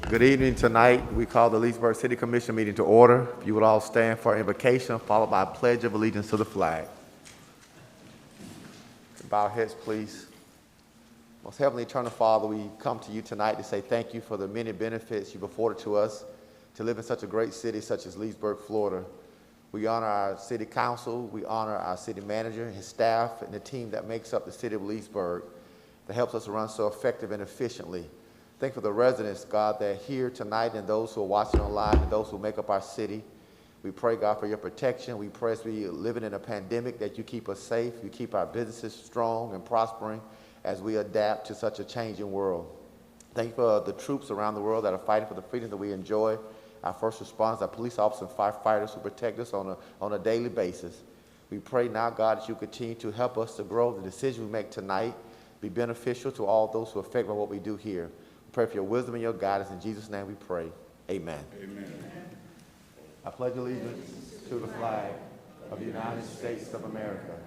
Good evening. Tonight, we call the Leesburg City Commission meeting to order. If you would all stand for invocation, followed by a pledge of allegiance to the flag. Bow our heads, please. Most Heavenly Eternal Father, we come to you tonight to say thank you for the many benefits you've afforded to us to live in such a great city such as Leesburg, Florida. We honor our city council, we honor our city manager, his staff, and the team that makes up the city of Leesburg that helps us run so effective and efficiently. Thank you for the residents, God, that are here tonight and those who are watching online and those who make up our city. We pray, God, for your protection. We pray as we living in a pandemic that you keep us safe, you keep our businesses strong and prospering as we adapt to such a changing world. Thank you for the troops around the world that are fighting for the freedom that we enjoy, our first responders, our police officers and firefighters who protect us on a daily basis. We pray now, God, that you continue to help us to grow. The decision we make tonight be beneficial to all those who are affected by what we do here. We pray for your wisdom and your guidance. In Jesus' name we pray. Amen. Amen. I pledge allegiance to the flag of the United States of America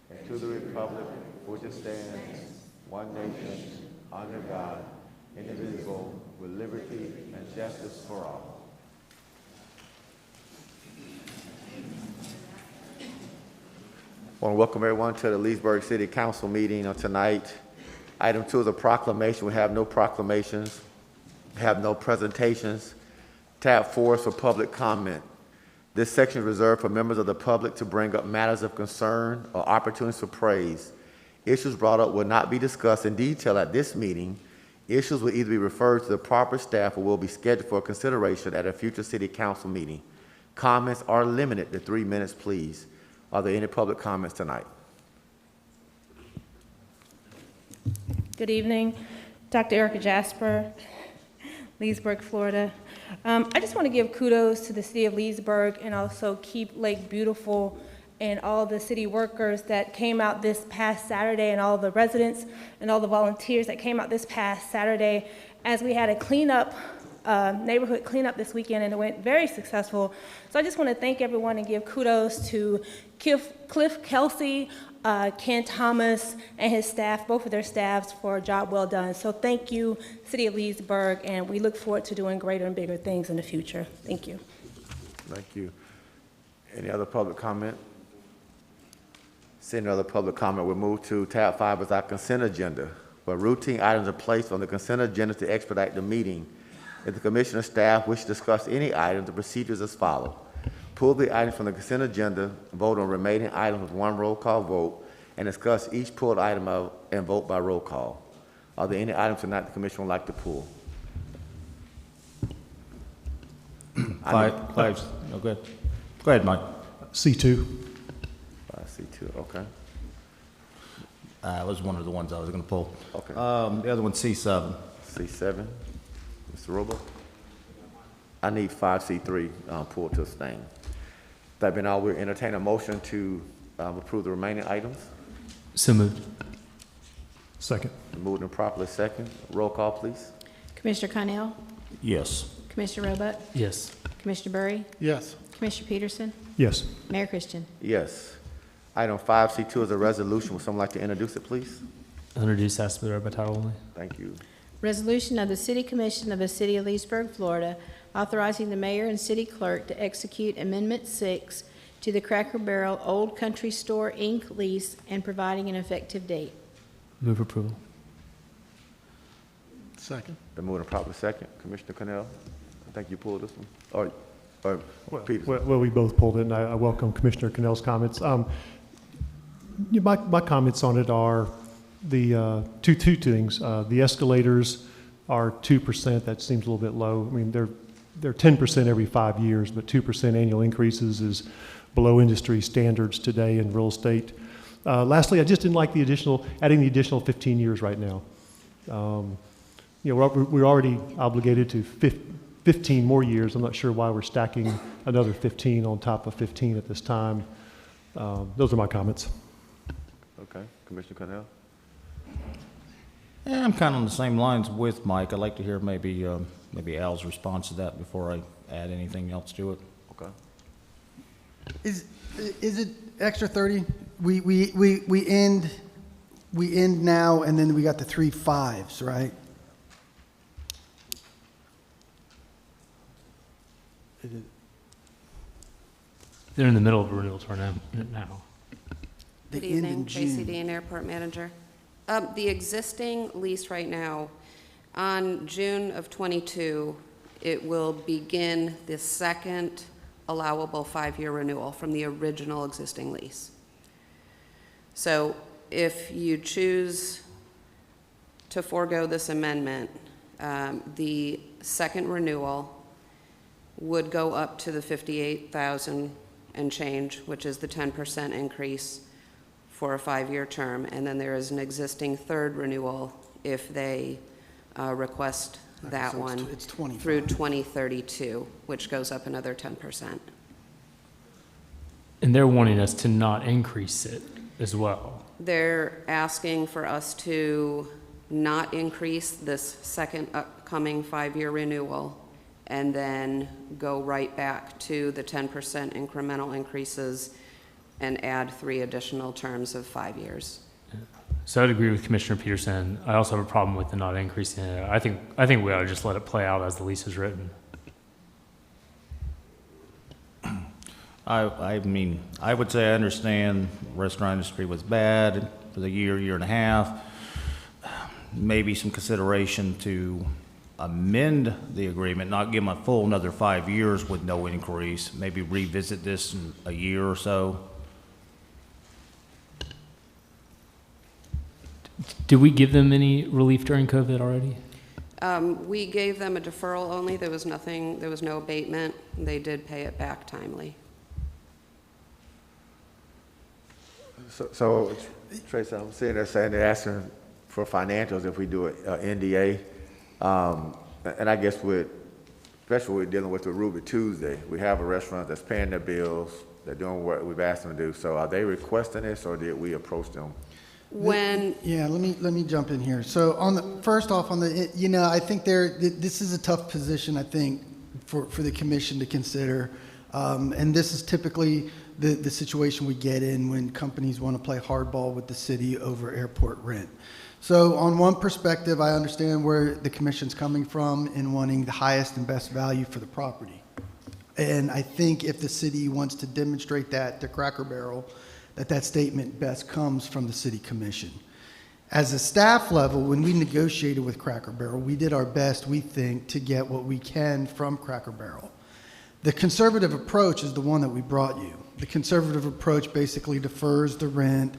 and to the republic for which it stands, one nation, under God, indivisible, with liberty and justice for all. I want to welcome everyone to the Leesburg City Council meeting on tonight. Item 2 is a proclamation. We have no proclamations, we have no presentations. Tab 4 is for public comment. This section is reserved for members of the public to bring up matters of concern or opportunities for praise. Issues brought up will not be discussed in detail at this meeting. Issues will either be referred to the proper staff or will be scheduled for consideration at a future city council meeting. Comments are limited to 3 minutes, please. Are there any public comments tonight? Good evening, Dr. Erica Jasper, Leesburg, Florida. I just want to give kudos to the city of Leesburg and also Keep Lake Beautiful and all the city workers that came out this past Saturday and all the residents and all the volunteers that came out this past Saturday as we had a cleanup, neighborhood cleanup this weekend, and it went very successful. So I just want to thank everyone and give kudos to Cliff Kelsey, Ken Thomas, and his staff, both of their staffs, for a job well done. So thank you, City of Leesburg, and we look forward to doing greater and bigger things in the future. Thank you. Thank you. Any other public comment? Seeing no other public comment, we'll move to tab 5 as our consent agenda, where routine items are placed on the consent agenda to expedite the meeting. If the commissioner staff wish to discuss any item, the procedure is as follows. Pull the items from the consent agenda, vote on remaining items with one roll call vote, and discuss each pulled item and vote by roll call. Are there any items tonight the commission would like to pull? Five. No, go ahead. Go ahead, Mike. C2. C2, okay. That was one of the ones I was going to pull. Okay. The other one, C7. C7, Mr. Robo. I need 5C3 pulled to abstain. That being all, we'll entertain a motion to approve the remaining items. So moved. Second. Moved and properly second. Roll call, please. Commissioner Connell? Yes. Commissioner Roebuck? Yes. Commissioner Bury? Yes. Commissioner Peterson? Yes. Mayor Christian? Yes. Item 5C2 is a resolution. Would someone like to introduce it, please? Introduce, ask to be read by title only. Thank you. Resolution of the City Commission of the City of Leesburg, Florida, authorizing the mayor and city clerk to execute Amendment 6 to the Cracker Barrel Old Country Store, Inc. lease and providing an effective date. Move approval. Second. Been moved and properly second. Commissioner Connell, I think you pulled this one. Or Peterson. Well, we both pulled it, and I welcome Commissioner Cannell's comments. My comments on it are the two things. The escalators are 2%. That seems a little bit low. I mean, they're 10% every 5 years, but 2% annual increases is below industry standards today in real estate. Lastly, I just didn't like adding the additional 15 years right now. We're already obligated to 15 more years. I'm not sure why we're stacking another 15 on top of 15 at this time. Those are my comments. Okay, Commissioner Connell. Yeah, I'm kind of on the same lines with Mike. I'd like to hear maybe Al's response to that before I add anything else to it. Okay. Is it extra 30? We end now, and then we got the 3 5s, right? They're in the middle of a renewal term now. They Good end evening, in Tracy June. Dean, Airport Manager. The existing lease right now, on June of '22, it will begin the second allowable 5-year renewal from the original existing lease. So if you choose to forego this amendment, the second renewal would go up to the 58,000 and change, which is the 10% increase for a 5-year term, and then there is an existing third renewal if they request that So one it's 25. through 2032, which goes up another 10%. And they're wanting us to not increase it as well. They're asking for us to not increase this second upcoming 5-year renewal and then go right back to the 10% incremental increases and add 3 additional terms of 5 years. So I'd agree with Commissioner Peterson. I also have a problem with the not increasing it. I think we ought to just let it play out as the lease is written. I mean, I would say I understand restaurant industry was bad for the year and a half. Maybe some consideration to amend the agreement, not give them a full another 5 years with no increase. Maybe revisit this in a year or so. Did we give them any relief during COVID already? We gave them a deferral only. There was no abatement. They did pay it back timely. So Tracy, I'm sitting there saying they're asking for financials if we do an NDA. And I guess especially we're dealing with the Ruby Tuesday. We have a restaurant that's paying their bills. They're doing what we've asked them to do. So are they requesting this, or did we approach them? Yeah, let me jump in here. So first off, I think this is a tough position, I think, for the commission to consider. And this is typically the situation we get in when companies want to play hardball with the city over airport rent. So on one perspective, I understand where the commission's coming from in wanting the highest and best value for the property. And I think if the city wants to demonstrate that to Cracker Barrel, that statement best comes from the city commission. As a staff level, when we negotiated with Cracker Barrel, we did our best, we think, to get what we can from Cracker Barrel. The conservative approach is the one that we brought you. The conservative approach basically defers the rent.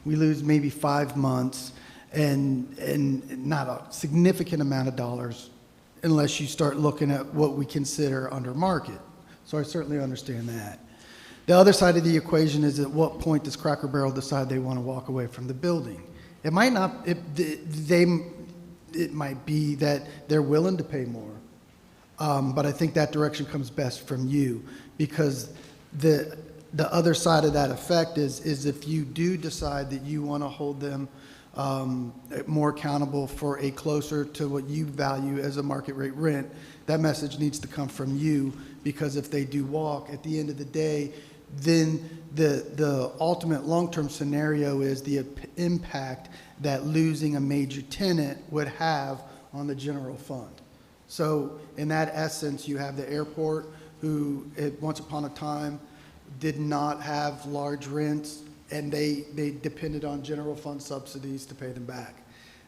We lose maybe 5 months and not a significant amount of dollars unless you start looking at what we consider under market. So I certainly understand that. The other side of the equation is, at what point does Cracker Barrel decide they want to walk away from the building? It might not, it might be that they're willing to pay more. But I think that direction comes best from you, because the other side of that effect is if you do decide that you want to hold them more accountable for a closer to what you value as a market rate rent, that message needs to come from you, because if they do walk, at the end of the day, then the ultimate long-term scenario is the impact that losing a major tenant would have on the general fund. So in that essence, you have the airport, who once upon a time did not have large rents, and they depended on general fund subsidies to pay them back.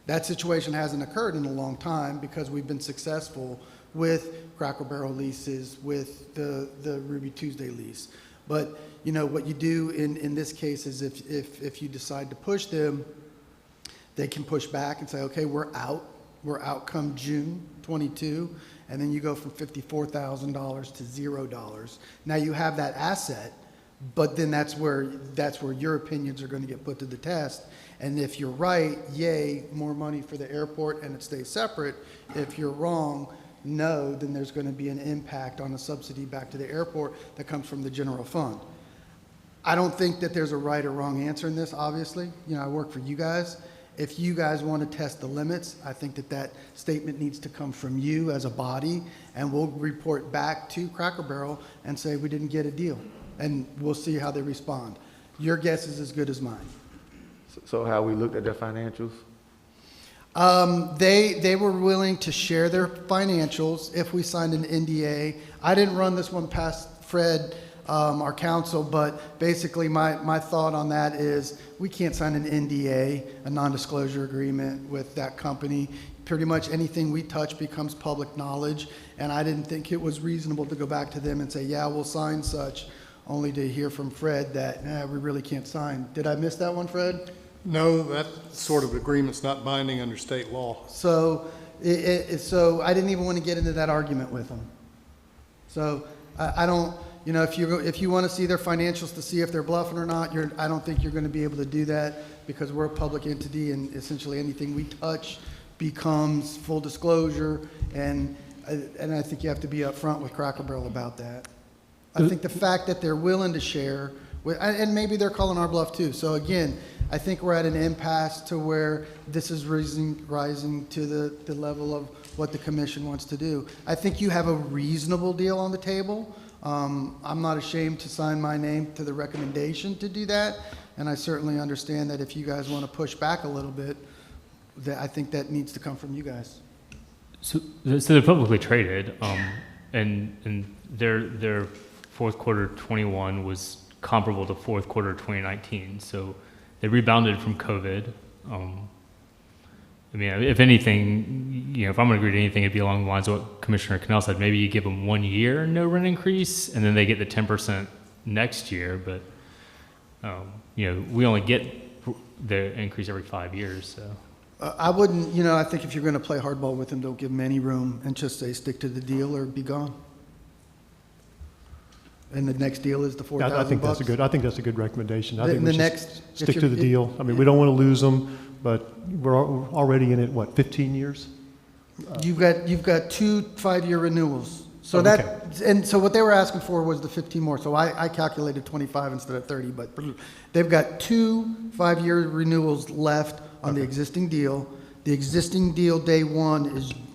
That situation hasn't occurred in a long time, because we've been successful with Cracker Barrel leases, with the Ruby Tuesday lease. But what you do in this case is, if you decide to push them, they can push back and say, okay, we're out come June 22, and then you go from $54,000 to $0. Now you have that asset, but then that's where your opinions are going to get put to the test. And if you're right, yay, more money for the airport and it stays separate. If you're wrong, no, then there's going to be an impact on a subsidy back to the airport that comes from the general fund. I don't think that there's a right or wrong answer in this, obviously. I work for you guys. If you guys want to test the limits, I think that statement needs to come from you as a body, and we'll report back to Cracker Barrel and say we didn't get a deal, and we'll see how they respond. Your guess is as good as mine. So have we looked at their financials? They were willing to share their financials if we signed an NDA. I didn't run this one past Fred, our counsel, but basically my thought on that is we can't sign an NDA, a non-disclosure agreement with that company. Pretty much anything we touch becomes public knowledge, and I didn't think it was reasonable to go back to them and say, yeah, we'll sign such, only to hear from Fred that, we really can't sign. Did I miss that one, Fred? No, that sort of agreement's not binding under state law. So, so I didn't even want to get into that argument with them. So I don't, if you want to see their financials to see if they're bluffing or not, I don't think you're going to be able to do that because we're a public entity and essentially anything we touch becomes full disclosure, and I think you have to be upfront with Cracker Barrel about that. I think the fact that they're willing to share, and maybe they're calling our bluff too. So again, I think we're at an impasse to where this is rising to the level of what the commission wants to do. I think you have a reasonable deal on the table. I'm not ashamed to sign my name to the recommendation to do that, and I certainly understand that if you guys want to push back a little bit, that I think that needs to come from you guys. So they're publicly traded, and their fourth quarter 21 was comparable to fourth quarter 2019. So they rebounded from COVID. I mean, if anything, if I'm going to agree to anything, it'd be along the lines of what Commissioner Cannell said. Maybe you give them 1 year no rent increase, and then they get the 10% next year. But we only get the increase every 5 years. So. I wouldn't, I think if you're going to play hardball with them, don't give them any room and just say stick to the deal or be gone. And the next deal is the $4,000. I think that's a good recommendation. I think The we next- should stick to the deal. I mean, we don't want to lose them, but we're already in it, 15 years? You've got 2 5-year renewals. So Okay. and so what they were asking for was the 15 more. So I calculated 25 instead of 30, but they've got 2 5-year renewals left on the existing deal. The existing deal day one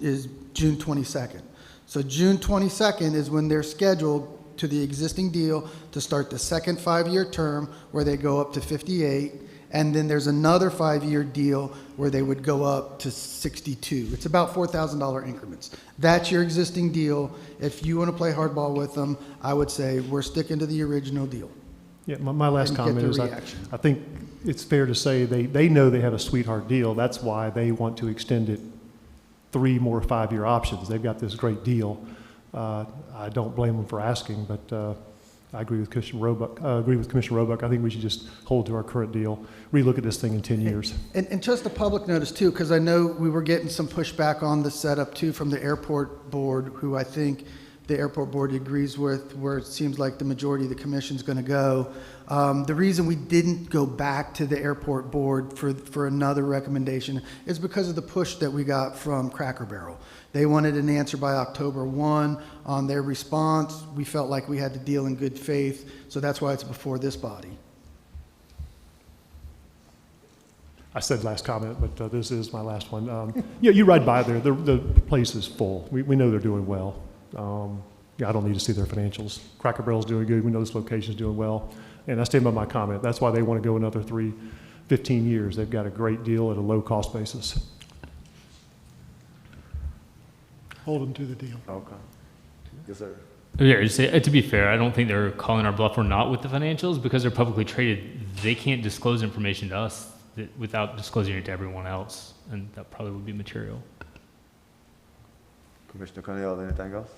is June 22nd. So June 22nd is when they're scheduled to the existing deal to start the second 5-year term where they go up to 58. And then there's another 5-year deal where they would go up to 62. It's about $4,000 increments. That's your existing deal. If you want to play hardball with them, I would say we're sticking to the original deal. Yeah, my last And get comment the is reaction. I think it's fair to say they know they have a sweetheart deal. That's why they want to extend it 3 more 5-year options. They've got this great deal. I don't blame them for asking, but I agree with Commissioner Roebuck. I think we should just hold to our current deal, relook at this thing in 10 years. And just a public notice too, because I know we were getting some pushback on the setup too from the airport board, who I think the airport board agrees with, where it seems like the majority of the commission's going to go. The reason we didn't go back to the airport board for another recommendation is because of the push that we got from Cracker Barrel. They wanted an answer by October 1 on their response. We felt like we had to deal in good faith, so that's why it's before this body. I said last comment, but this is my last one. Yeah, you ride by there, the place is full. We know they're doing well. I don't need to see their financials. Cracker Barrel's doing good. We know this location's doing well. And I stand by my comment. That's why they want to go another 15 years. They've got a great deal at a low cost basis. Hold them to the deal. Okay. Yes, sir. Yeah, just say, to be fair, I don't think they're calling our bluff or not with the financials because they're publicly traded. They can't disclose information to us without disclosing it to everyone else, and that probably would be material. Commissioner Connell, anything else?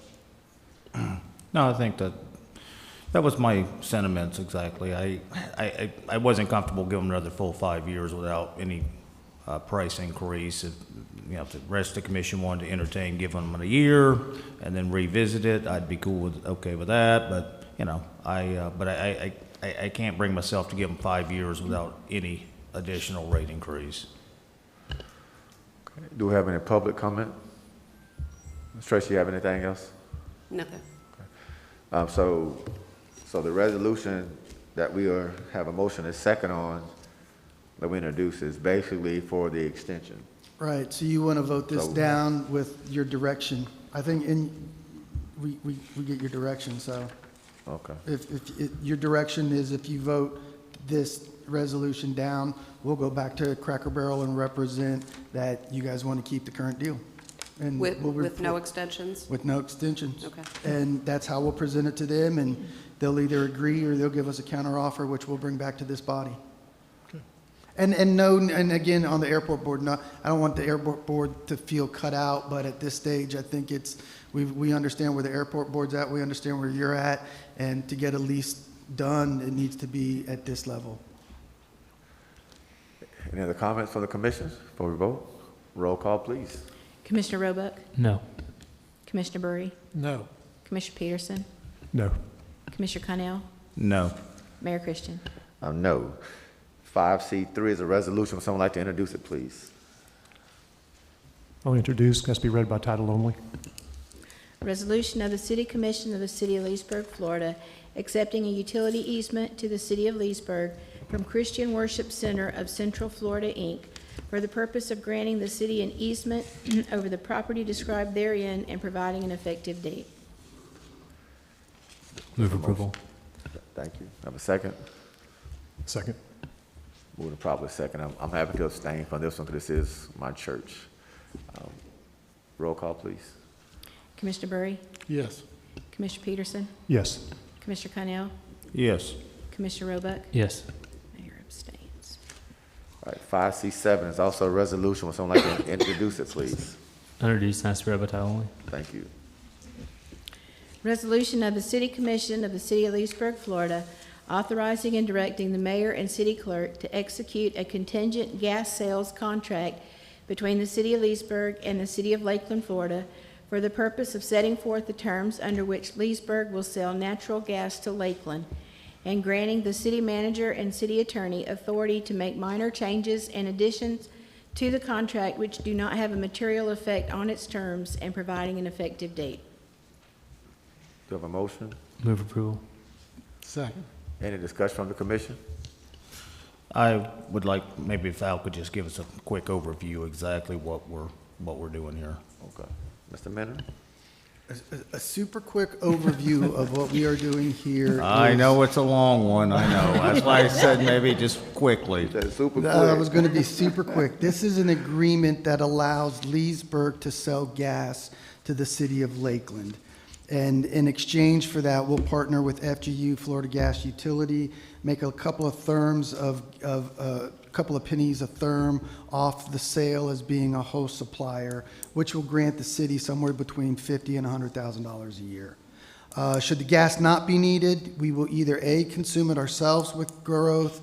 No, I think that was my sentiments exactly. I wasn't comfortable giving them another full 5 years without any price increase. If the rest of the commission wanted to entertain giving them a year and then revisit it, I'd be okay with that. But I can't bring myself to give them 5 years without any additional rate increase. Okay. Do we have any public comment? Ms. Tracy, you have anything else? Nothing. Okay. So the resolution that we have a motion and second on that we introduce is basically for the extension. Right, so you want to vote this So- down with your direction. I think we get your direction, so Okay. if your direction is if you vote this resolution down, we'll go back to Cracker Barrel and represent that you guys want to keep the current deal. And With we'll no report- extensions? With no extensions. Okay. And that's how we'll present it to them, and they'll either agree or they'll give us a counteroffer, which we'll bring back to this body. And no, and again, on the airport board, no, I don't want the airport board to feel cut out, but at this stage, I think we understand where the airport board's at, we understand where you're at, and to get a lease done, it needs to be at this level. Any other comments from the commissioners before we vote? Roll call, please. Commissioner Roebuck, No. Commissioner Burry, No. Commissioner Peterson, No. Commissioner Connell, No. Mayor Christian. No. 5C3 is a resolution. Would someone like to introduce it, please? I'll introduce, has to be read by title only. Resolution of the City Commission of the City of Leesburg, Florida, accepting a utility easement to the City of Leesburg from Christian Worship Center of Central Florida, Inc., for the purpose of granting the city an easement over the property described therein and providing an effective date. Move approval. Thank you. Have a second? Second. Moving to properly second. I'm happy to abstain from this one because this is my church. Roll call, please. Commissioner Burry, Yes. Commissioner Peterson, Yes. Commissioner Connell, Yes. Commissioner Roebuck, Yes. Mayor abstains. All right, 5C7 is also a resolution. Would someone like to introduce it, please? Introduced and has to be read by title only. Thank you. Resolution of the City Commission of the City of Leesburg, Florida, authorizing and directing the mayor and city clerk to execute a contingent gas sales contract between the City of Leesburg and the City of Lakeland, Florida, for the purpose of setting forth the terms under which Leesburg will sell natural gas to Lakeland, and granting the city manager and city attorney authority to make minor changes and additions to the contract which do not have a material effect on its terms, and providing an effective date. Do you have a motion? Move approval. Second. Any discussion from the commission? I would like, maybe if Al could just give us a quick overview exactly what we're doing here. Okay. Mr. Minner? A super quick overview of what we are doing here. I is- know it's a long one, I know. That's why I said maybe just quickly. That's super quick. I was going to be super quick. This is an agreement that allows Leesburg to sell gas to the city of Lakeland. And in exchange for that, we'll partner with FGU, Florida Gas Utility, make a couple of therms a couple of pennies a therm off the sale as being a host supplier, which will grant the city somewhere between $50,000 and $100,000 a year. Should the gas not be needed, we will either A, consume it ourselves with growth,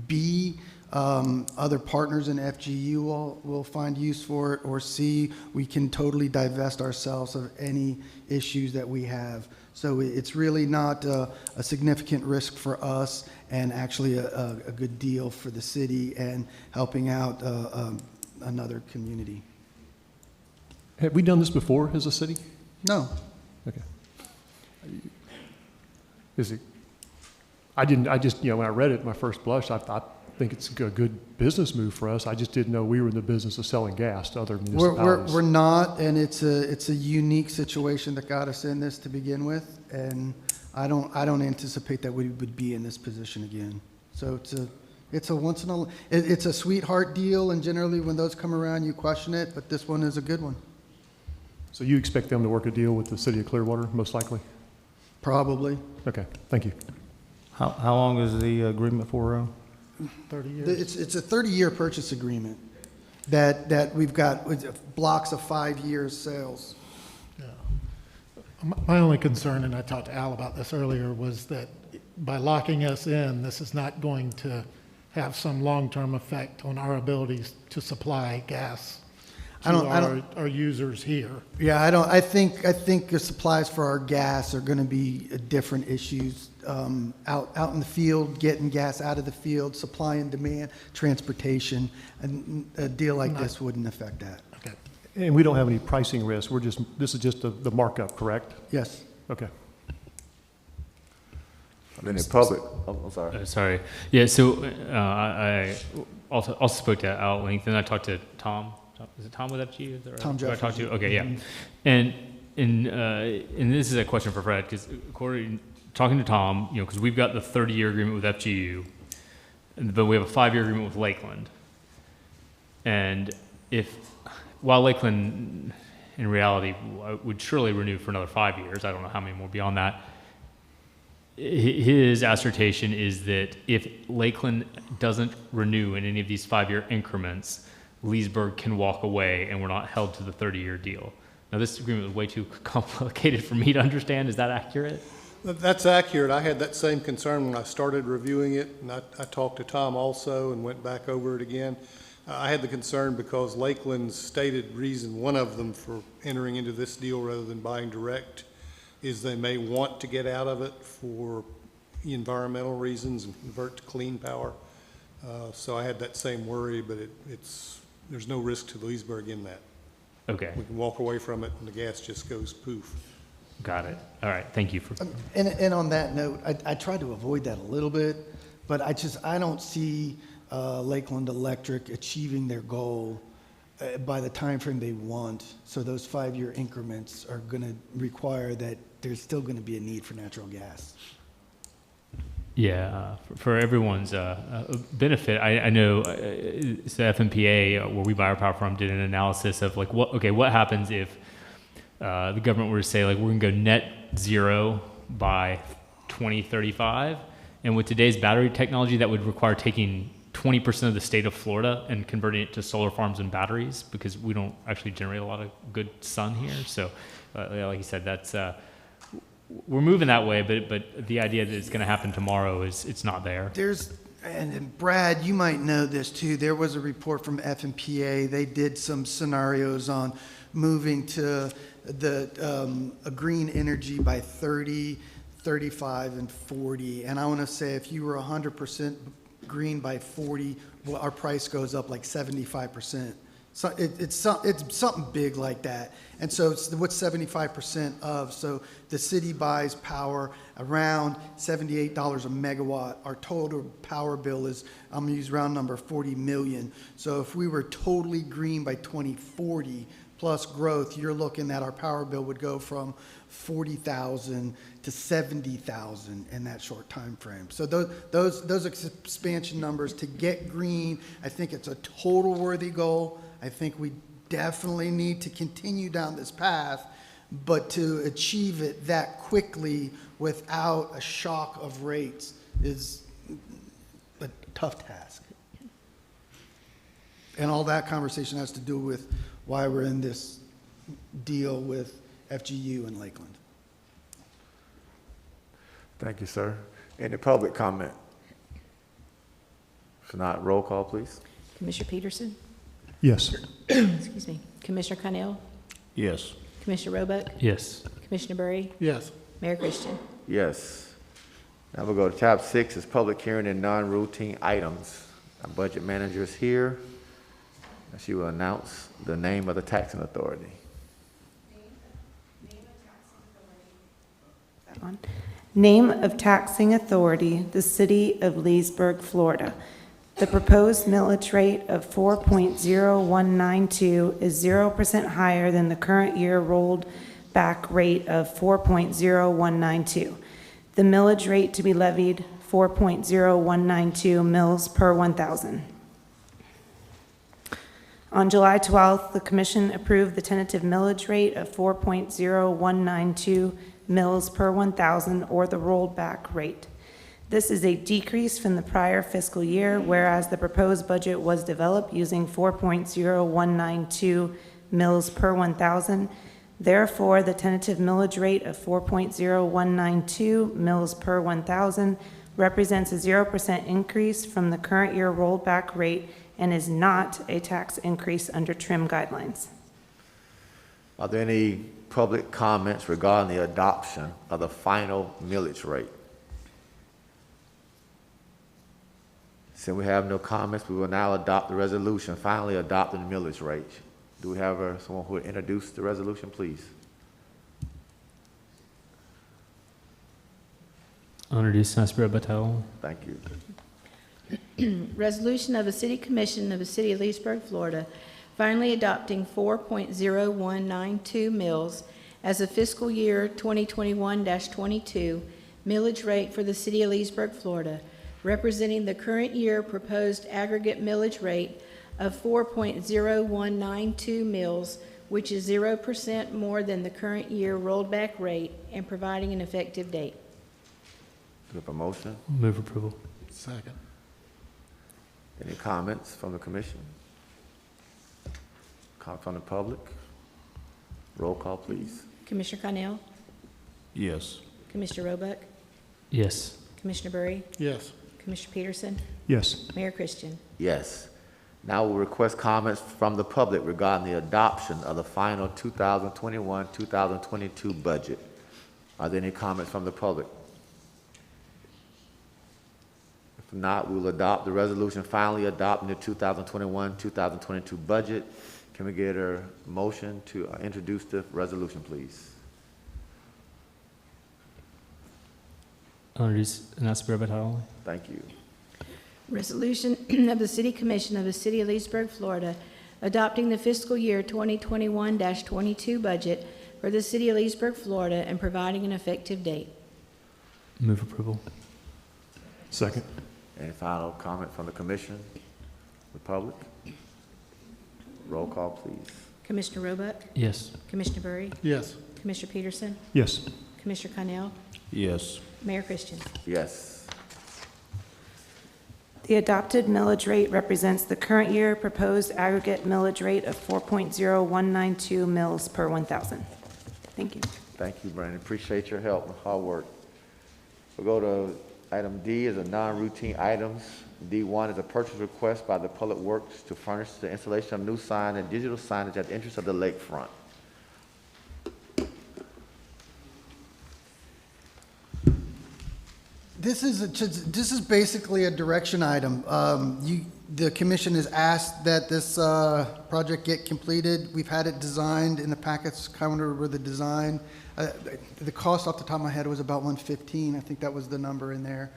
B, other partners in FGU will find use for it, or C, we can totally divest ourselves of any issues that we have. So it's really not a significant risk for us, and actually a good deal for the city and helping out another community. Have we done this before as a city? No, Okay. Is it, I just, when I read it, my first blush, I think it's a good business move for us. I just didn't know we were in the business of selling gas to other municipalities. we're not, and it's a unique situation that got us in this to begin with, and I don't anticipate that we would be in this position again. So it's a once in a, it's a sweetheart deal, and generally when those come around, you question it, but this one is a good one. So you expect them to work a deal with the city of Clearwater, most likely? Probably. Okay, thank you. How long is the agreement for? 30 years. It's a 30-year purchase agreement that we've got with blocks of 5 years sales. My only concern, and I talked to Al about this earlier, was that by locking us in, this is not going to have some long-term effect on our abilities to supply gas to our users here. Yeah, I think the supplies for our gas are going to be different issues out in the field, getting gas out of the field, supply and demand, transportation. And a deal like this wouldn't affect that. Okay. And we don't have any pricing risk. This is just the markup, correct? Yes. Okay. And then in public, I'm sorry. Sorry. Yeah, so I also spoke to Al at length, and I talked to Tom. Is it Tom with FGU? Is that right? Tom Who I talked Jeffries. to? Okay, yeah. And this is a question for Fred, because according talking to Tom, because we've got the 30-year agreement with FGU, but we have a 5-year agreement with Lakeland. And while Lakeland, in reality, would surely renew for another 5 years, I don't know how many more beyond that, his assertion is that if Lakeland doesn't renew in any of these 5-year increments, Leesburg can walk away and we're not held to the 30-year deal. Now, this agreement is way too complicated for me to understand. Is that accurate? That's accurate. I had that same concern when I started reviewing it, and I talked to Tom also and went back over it again. I had the concern because Lakeland's stated reason, one of them for entering into this deal rather than buying direct, is they may want to get out of it for environmental reasons and convert to clean power. So I had that same worry, but there's no risk to Leesburg in that. Okay, We can walk away from it and the gas just goes poof. got it. All right, thank you for. And on that note, I tried to avoid that a little bit, but I don't see Lakeland Electric achieving their goal by the time frame they want. So those 5-year increments are going to require that there's still going to be a need for natural gas. Yeah, for everyone's benefit, I know so FMPA, where we buy our power from, did an analysis of like what happens if the government were to say like we're going to go net zero by 2035, and with today's battery technology, that would require taking 20% of the state of Florida and converting it to solar farms and batteries, because we don't actually generate a lot of good sun here. So, like you said, that's. We're moving that way, but the idea that it's going to happen tomorrow it's not there. And Brad, you might know this too. There was a report from FMPA. They did some scenarios on moving to the green energy by 30, 35, and 40. And I want to say if you were 100% green by 40, well, our price goes up like 75%. So it's something big like that. And so what's 75% of? So the city buys power around $78 a megawatt. Our total power bill is, I'm going to use round number, 40 million. So if we were totally green by 2040 plus growth, you're looking at our power bill would go from 40,000 to 70,000 in that short time frame. So those expansion numbers to get green, I think it's a total worthy goal. I think we definitely need to continue down this path, but to achieve it that quickly without a shock of rates is a tough task. And all that conversation has to do with why we're in this deal with FGU and Lakeland. Thank you, sir. Any public comment? If not, roll call, please. Commissioner Peterson? Yes. Excuse me. Commissioner Connell? Yes. Commissioner Roebuck? Yes. Commissioner Bury? Yes. Mayor Christian? Yes. Now we'll go to tab 6, is public hearing and non-routine items. Our budget manager is here. And she will announce the name of the taxing authority. Name of taxing authority, the city of Leesburg, Florida. The proposed millage rate of 4.0192 is 0% higher than the current year rolled back rate of 4.0192. The millage rate to be levied, 4.0192 mils per 1,000. On July 12th, the commission approved the tentative millage rate of 4.0192 mils per 1,000, or the rolled back rate. This is a decrease from the prior fiscal year, whereas the proposed budget was developed using 4.0192 mils per 1,000. Therefore, the tentative millage rate of 4.0192 mils per 1,000 represents a 0% increase from the current year rolled back rate and is not a tax increase under trim guidelines. Are there any public comments regarding the adoption of the final millage rate? Since we have no comments, we will now adopt the resolution finally adopting the millage rate. Do we have someone who will introduce the resolution, please? I'll introduce Nasbira Batel. Thank you. Resolution of the City Commission of the City of Leesburg, Florida, finally adopting 4.0192 mils as a fiscal year 2021-22 millage rate for the City of Leesburg, Florida, representing the current year proposed aggregate millage rate of 4.0192 mills, which is 0% more than the current year rolled back rate, and providing an effective date. Do we have a motion? Move approval. Second. Any comments from the commission? Comment from the public? Roll call, please. Commissioner Connell, Yes. Commissioner Roebuck, Yes. Commissioner Burry, Yes. Commissioner Peterson, Yes. Mayor Christian. Yes. Now we'll request comments from the public regarding the adoption of the final 2021-2022 budget. Are there any comments from the public? If not, we'll adopt the resolution finally adopting the 2021-2022 budget. Can we get a motion to introduce the resolution, please? I'll introduce and ask to be read by title only. Thank you. Resolution of the City Commission of the City of Leesburg, Florida, adopting the fiscal year 2021-22 budget for the City of Leesburg, Florida, and providing an effective date. Move approval. Second. Any final comment from the commission, the public? Roll call, please. Commissioner Roebuck, Yes. Commissioner Burry, Yes. Commissioner Peterson, Yes. Commissioner Connell, Yes. Mayor Christian. Yes. The adopted millage rate represents the current year proposed aggregate millage rate of 4.0192 mills per 1,000. Thank you. Thank you, Brandon. Appreciate your help and hard work. We'll go to item D is a non-routine items. D1 is a purchase request by the Public Works to furnish the installation of new sign and digital signage at the entrance of the lakefront. This is basically a direction item. The commission has asked that this project get completed. We've had it designed in the packets, kind of with the design. The cost off the top of my head was about $115. I think that was the number in there.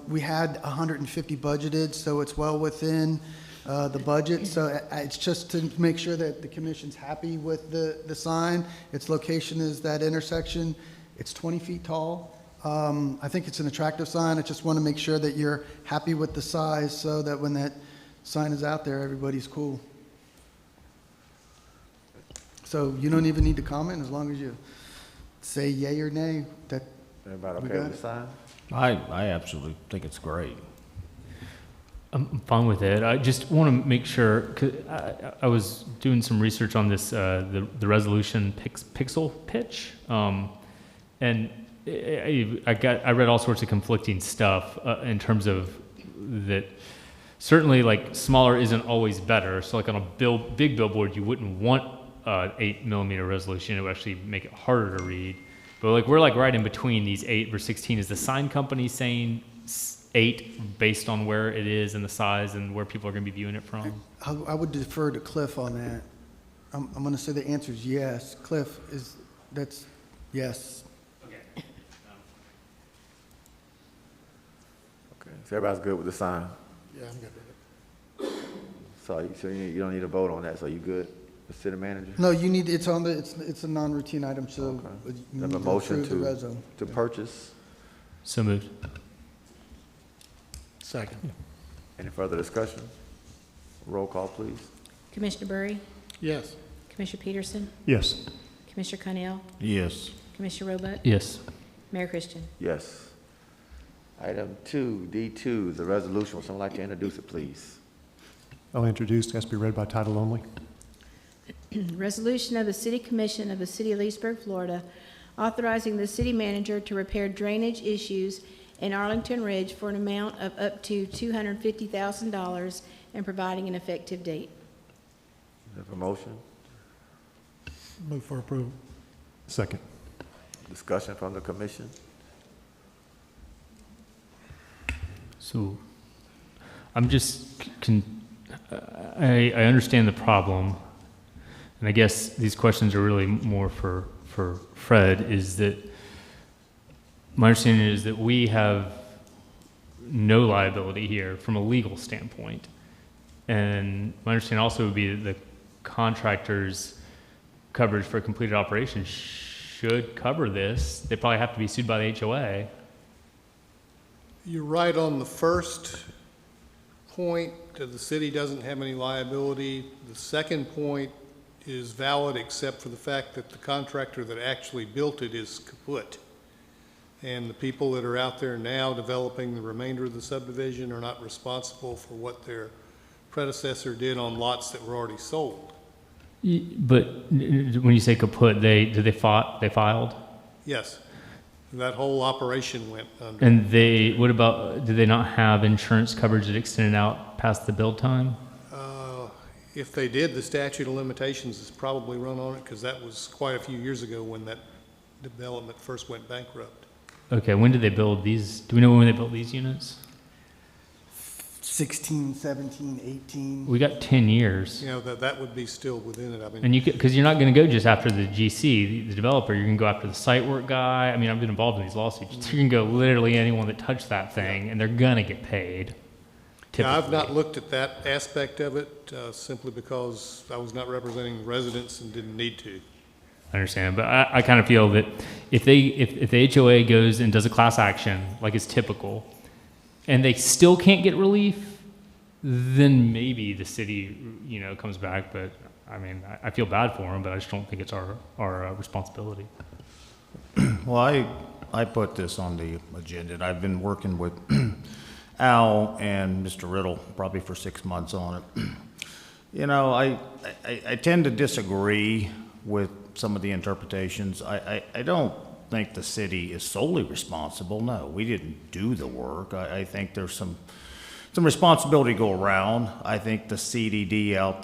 We had 150 budgeted, so it's well within the budget. So it's just to make sure that the commission's happy with the sign. Its location is that intersection. It's 20 feet tall. I think it's an attractive sign. I just want to make sure that you're happy with the size so that when that sign is out there, everybody's cool. So you don't even need to comment as long as you say yay or nay. That Everybody We okay got with the sign? I absolutely think it's great. I'm fine with it. I just want to make sure, 'cause I was doing some research on this, the resolution pixel pitch, and I read all sorts of conflicting stuff in terms of that. Certainly, like smaller isn't always better. So, like on a big billboard, you wouldn't want 8mm resolution. It would actually make it harder to read. But like we're like right in between these 8 versus 16. Is the sign company saying 8 based on where it is and the size and where people are going to be viewing it from? I would defer to Cliff on that. I'm going to say the answer is yes. Cliff, that's yes. Okay, so everybody's good with the sign? Yeah, I'm good with it. So you don't need a vote on that, so you good, the city manager? No, you need, it's a non-routine item, so Okay. you Have need a to motion approve the reso. to purchase. So moved. Second. Any further discussion? Roll call, please. Commissioner Burry, Yes. Commissioner Peterson, Yes. Commissioner Connell, Yes. Commissioner Roebuck, Yes. Mayor Christian. Yes. Item 2, D2, is a resolution. Would someone like to introduce it, please? I'll introduce, has to be read by title only. Resolution of the City Commission of the City of Leesburg, Florida, authorizing the city manager to repair drainage issues in Arlington Ridge for an amount of up to $250,000 and providing an effective date. Have a motion? Move for approval. Second. Discussion from the commission? So I'm just, I understand the problem, and I guess these questions are really more for Fred, is that my understanding is that we have no liability here from a legal standpoint. And my understanding also would be that the contractor's coverage for completed operations should cover this. They probably have to be sued by the HOA. You're right on the first point, that the city doesn't have any liability. The second point is valid except for the fact that the contractor that actually built it is kaput. And the people that are out there now developing the remainder of the subdivision are not responsible for what their predecessor did on lots that were already sold. But when you say kaput, they filed? Yes, that whole operation went under. And what about, did they not have insurance coverage that extended out past the build time? If they did, the statute of limitations is probably run on it, because that was quite a few years ago when that development first went bankrupt. Okay, when did they build these? Do we know when they built these units? 16, 17, 18. We got 10 years. You know, that would be still within it. I mean, And you because you're not going to go just after the GC, the developer. You're going to go after the site work guy. I mean, I've been involved in these lawsuits. You can go literally anyone that touched that thing, and they're going to get paid. now, I've not typically. looked at that aspect of it simply because I was not representing residents and didn't need to. I understand, but I kind of feel that if the HOA goes and does a class action like is typical, and they still can't get relief, then maybe the city, comes back. But I mean, I feel bad for them, but I just don't think it's our responsibility. Well, I put this on the agenda, and I've been working with Al and Mr. Riddle probably for 6 months on it. I tend to disagree with some of the interpretations. I don't think the city is solely responsible. No, we didn't do the work. I think there's some responsibility to go around. I think the CDD out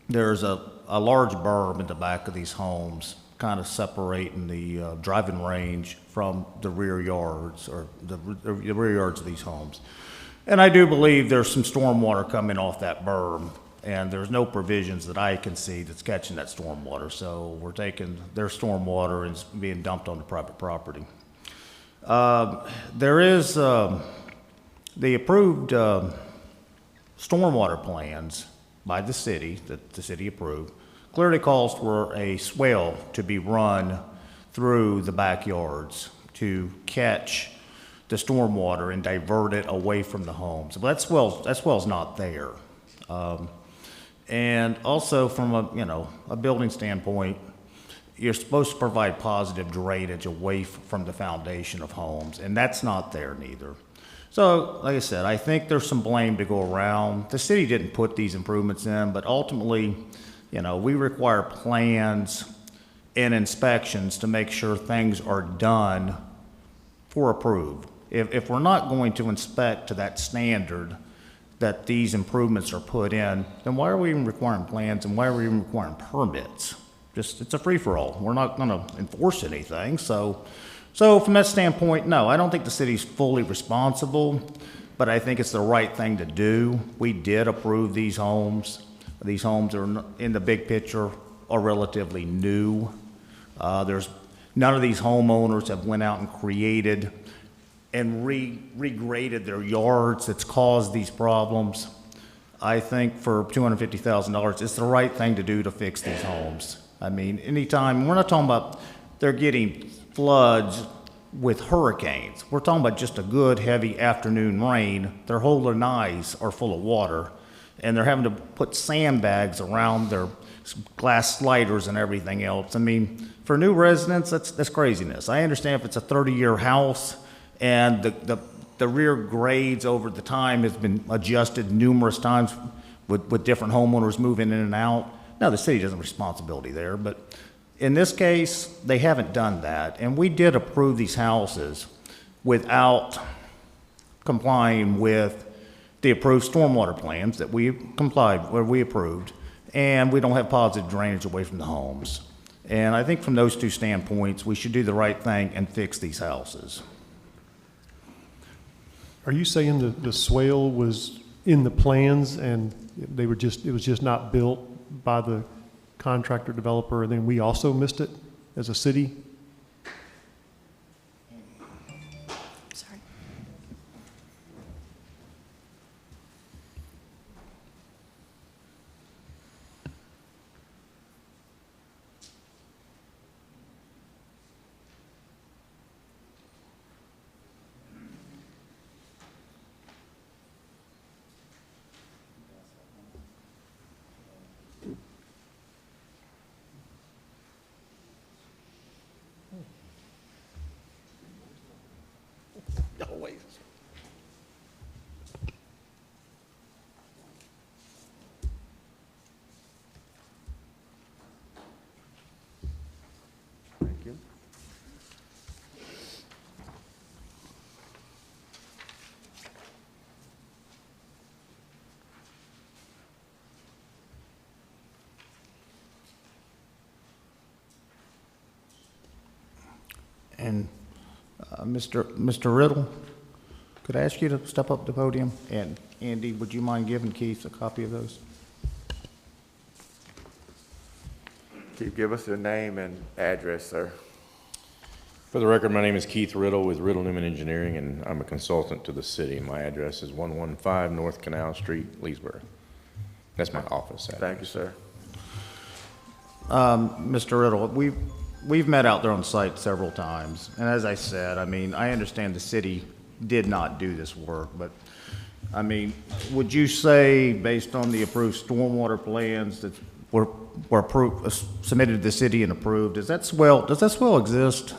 there's a large berm in the back of these homes, kind of separating the driving range from the rear yards, or the rear yards of these homes. And I do believe there's some stormwater coming off that berm, and there's no provisions that I can see that's catching that stormwater. So we're taking their stormwater and it's being dumped onto private property. There is the approved stormwater plans by the city, that the city approved, clearly calls for a swale to be run through the backyards to catch the stormwater and divert it away from the homes. But that swell's not there. And also from a building standpoint, you're supposed to provide positive drainage away from the foundation of homes, and that's not there neither. So, like I said, I think there's some blame to go around. The city didn't put these improvements in, but ultimately, we require plans and inspections to make sure things are done for approved. If we're not going to inspect to that standard that these improvements are put in, then why are we even requiring plans, and why are we even requiring permits? It's a free-for-all. We're not going to enforce anything. So from that standpoint, no, I don't think the city's fully responsible, but I think it's the right thing to do. We did approve these homes. These homes are, in the big picture, are relatively new. None of these homeowners have went out and created and regraded their yards that's caused these problems. I think for $250,000, it's the right thing to do to fix these homes. I mean, anytime, we're not talking about they're getting floods with hurricanes. We're talking about just a good heavy afternoon rain. Their whole lanais are full of water, and they're having to put sandbags around their glass sliders and everything else. I mean, for new residents, that's craziness. I understand if it's a 30-year house, and the rear grades over the time has been adjusted numerous times with different homeowners moving in and out. Now, the city doesn't have responsibility there, but in this case, they haven't done that. And we did approve these houses without complying with the approved stormwater plans that we approved, and we don't have positive drainage away from the homes. And I think from those two standpoints, we should do the right thing and fix these houses. Are you saying the swale was in the plans and it was just not built by the contractor developer, and then we also missed it as a city? Sorry. And Mr. Riddle, could I ask you to step up to the podium? And Andy, would you mind giving Keith a copy of those? Keith, give us your name and address, sir. For the record, my name is Keith Riddle with Riddle Newman Engineering, and I'm a consultant to the city. My address is 115 North Canal Street, Leesburg. That's my office address. Thank you, sir. Mr. Riddle, we've met out there on site several times, and as I said, I mean, I understand the city did not do this work, but, I mean, would you say, based on the approved stormwater plans that were approved, submitted to the city and approved, does that swell exist?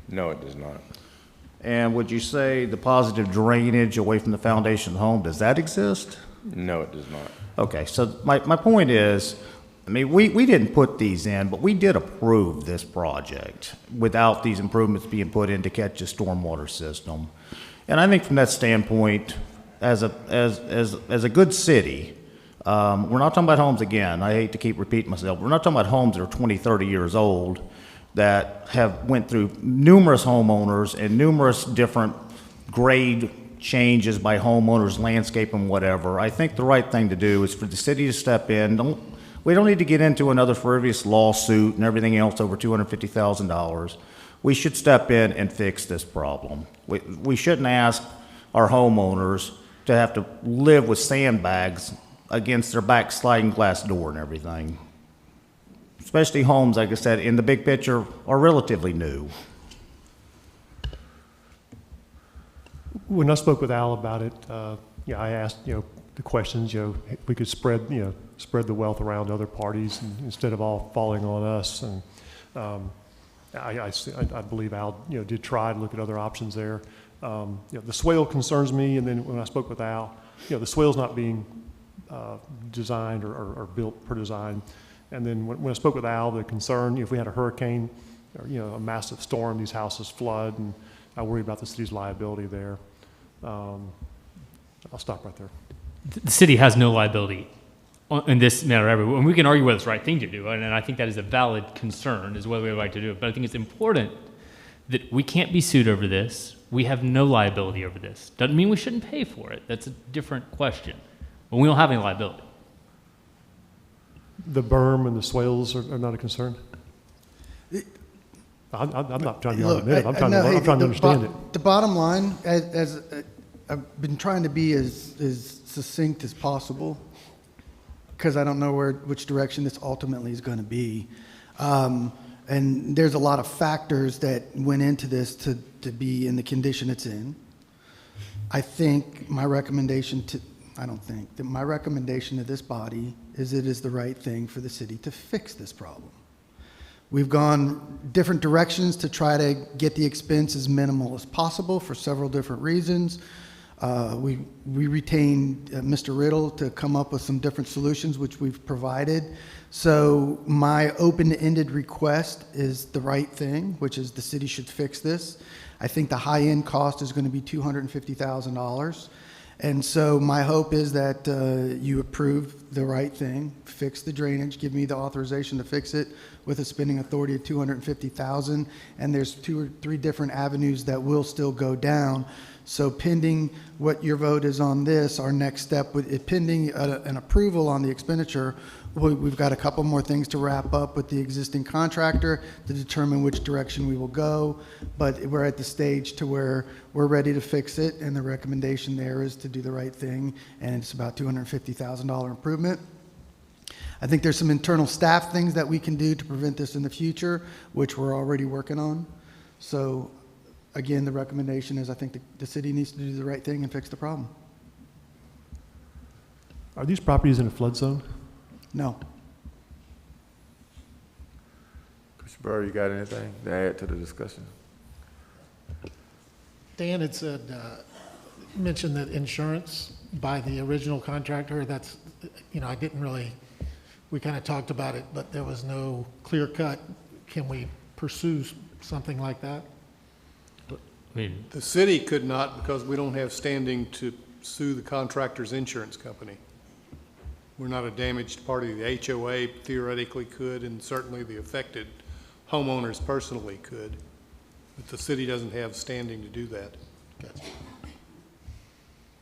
No, it does not. And would you say the positive drainage away from the foundation of the home, does that exist? No, it does not. Okay, so my point is, I mean, we didn't put these in, but we did approve this project without these improvements being put in to catch a stormwater system. And I think from that standpoint, as a good city, we're not talking about homes again. I hate to keep repeating myself. We're not talking about homes that are 20, 30 years old that have went through numerous homeowners and numerous different grade changes by homeowners, landscape and whatever. I think the right thing to do is for the city to step in. We don't need to get into another frivolous lawsuit and everything else over $250,000. We should step in and fix this problem. We shouldn't ask our homeowners to have to live with sandbags against their back sliding glass door and everything. Especially homes, like I said, in the big picture, are relatively new. When I spoke with Al about it, I asked, the questions, if we could spread the wealth around other parties instead of all falling on us. And I believe Al, did try to look at other options there. The swale concerns me, and then when I spoke with Al, the swale's not being designed or built per design. And then when I spoke with Al, the concern, if we had a hurricane or, a massive storm, these houses flood, and I worry about the city's liability there. I'll stop right there. The city has no liability in this matter ever. And we can argue whether it's the right thing to do, and I think that is a valid concern, is whether we would like to do it. But I think it's important that we can't be sued over this. We have no liability over this. Doesn't mean we shouldn't pay for it. That's a different question. But we don't have any liability. The berm and the swales are not a concern? I'm not trying to be argumentative. I'm trying to understand it. The bottom line, as I've been trying to be as succinct as possible, because I don't know which direction this ultimately is going to be. And there's a lot of factors that went into this to be in the condition it's in. I think my recommendation to this body is it is the right thing for the city to fix this problem. We've gone different directions to try to get the expense as minimal as possible for several different reasons. We retained Mr. Riddle to come up with some different solutions, which we've provided. So my open-ended request is the right thing, which is the city should fix this. I think the high-end cost is going to be $250,000. And so my hope is that you approve the right thing, fix the drainage, give me the authorization to fix it with a spending authority of $250,000. And there's 2 or 3 different avenues that will still go down. So pending what your vote is on this, our next step, pending an approval on the expenditure, we've got a couple more things to wrap up with the existing contractor to determine which direction we will go. But we're at the stage to where we're ready to fix it, and the recommendation there is to do the right thing, and it's about $250,000 improvement. I think there's some internal staff things that we can do to prevent this in the future, which we're already working on. So again, the recommendation is I think the city needs to do the right thing and fix the problem. Are these properties in a flood zone? No. Mr. Burr, you got anything to add to the discussion? Dan had said, mentioned that insurance by the original contractor, that's, I didn't really, we kind of talked about it, but there was no clear cut. Can we pursue something like that? The city could not, because we don't have standing to sue the contractor's insurance company. We're not a damaged party. The HOA theoretically could, and certainly the affected homeowners personally could. But the city doesn't have standing to do that.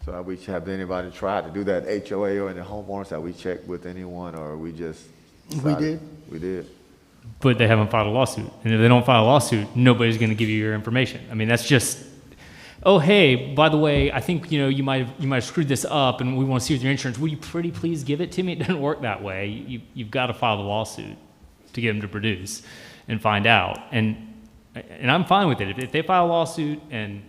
So have anybody tried to do that HOA or any homeowners? Have we checked with anyone, or we just? We decided- did. We did. But they haven't filed a lawsuit. And if they don't file a lawsuit, nobody's going to give you your information. I mean, that's just, oh, hey, by the way, I think, you might have screwed this up and we want to see with your insurance. Will you pretty please give it to me? It doesn't work that way. You've got to file the lawsuit to get them to produce and find out. And I'm fine with it. If they file a lawsuit and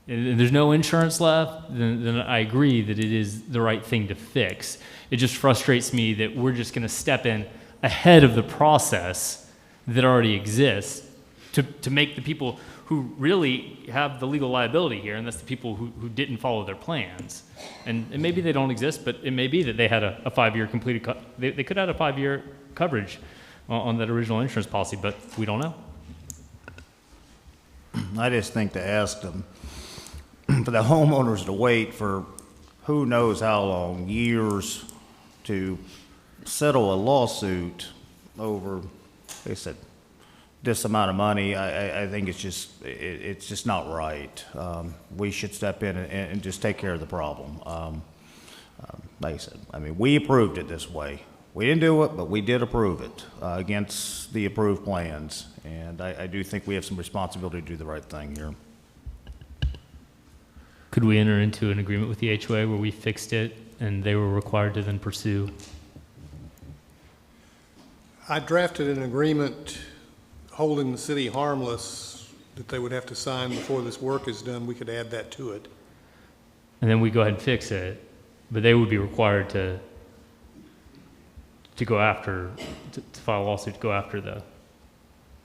there's no insurance left, then I agree that it is the right thing to fix. It just frustrates me that we're just going to step in ahead of the process that already exists to make the people who really have the legal liability here, and that's the people who didn't follow their plans. And maybe they don't exist, but it may be that they had a 5-year completed, they could have had a 5-year coverage on that original insurance policy, but we don't know. I just think to ask them, for the homeowners to wait for who knows how long, years, to settle a lawsuit over, like I said, this amount of money, I think it's just not right. We should step in and just take care of the problem. Like I said, I mean, we approved it this way. We didn't do it, but we did approve it against the approved plans. And I do think we have some responsibility to do the right thing here. Could we enter into an agreement with the HOA where we fixed it and they were required to then pursue? I drafted an agreement holding the city harmless that they would have to sign before this work is done. We could add that to it. And then we go ahead and fix it, but they would be required to go after, to file a lawsuit to go after the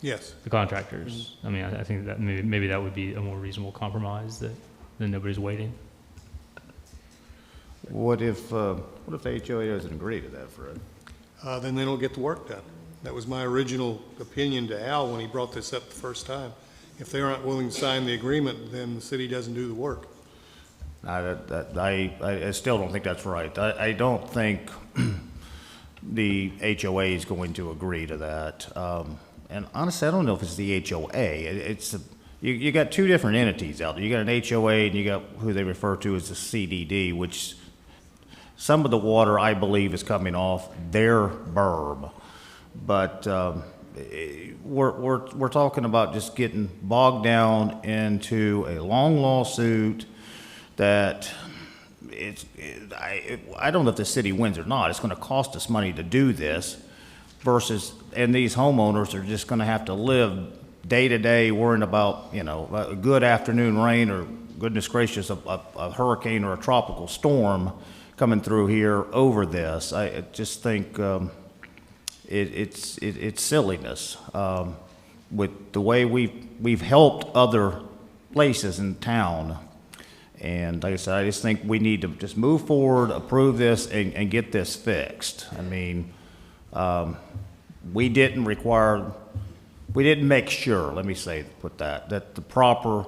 Yes. contractors. I mean, I think that maybe that would be a more reasonable compromise that then nobody's waiting. What if the HOA doesn't agree to that, Fred? Then they don't get the work done. That was my original opinion to Al when he brought this up the first time. If they aren't willing to sign the agreement, then the city doesn't do the work. I still don't think that's right. I don't think the HOA is going to agree to that. And honestly, I don't know if it's the HOA. You got two different entities out there. You got an HOA and you got who they refer to as the CDD, which some of the water, I believe, is coming off their burb. But we're talking about just getting bogged down into a long lawsuit that I don't know if the city wins or not. It's going to cost us money to do this versus, and these homeowners are just going to have to live day to day worrying about, a good afternoon rain or, goodness gracious, a hurricane or a tropical storm coming through here over this. I just think it's silliness with the way we've helped other places in town. And like I said, I just think we need to just move forward, approve this, and get this fixed. I mean, we didn't make sure, that the proper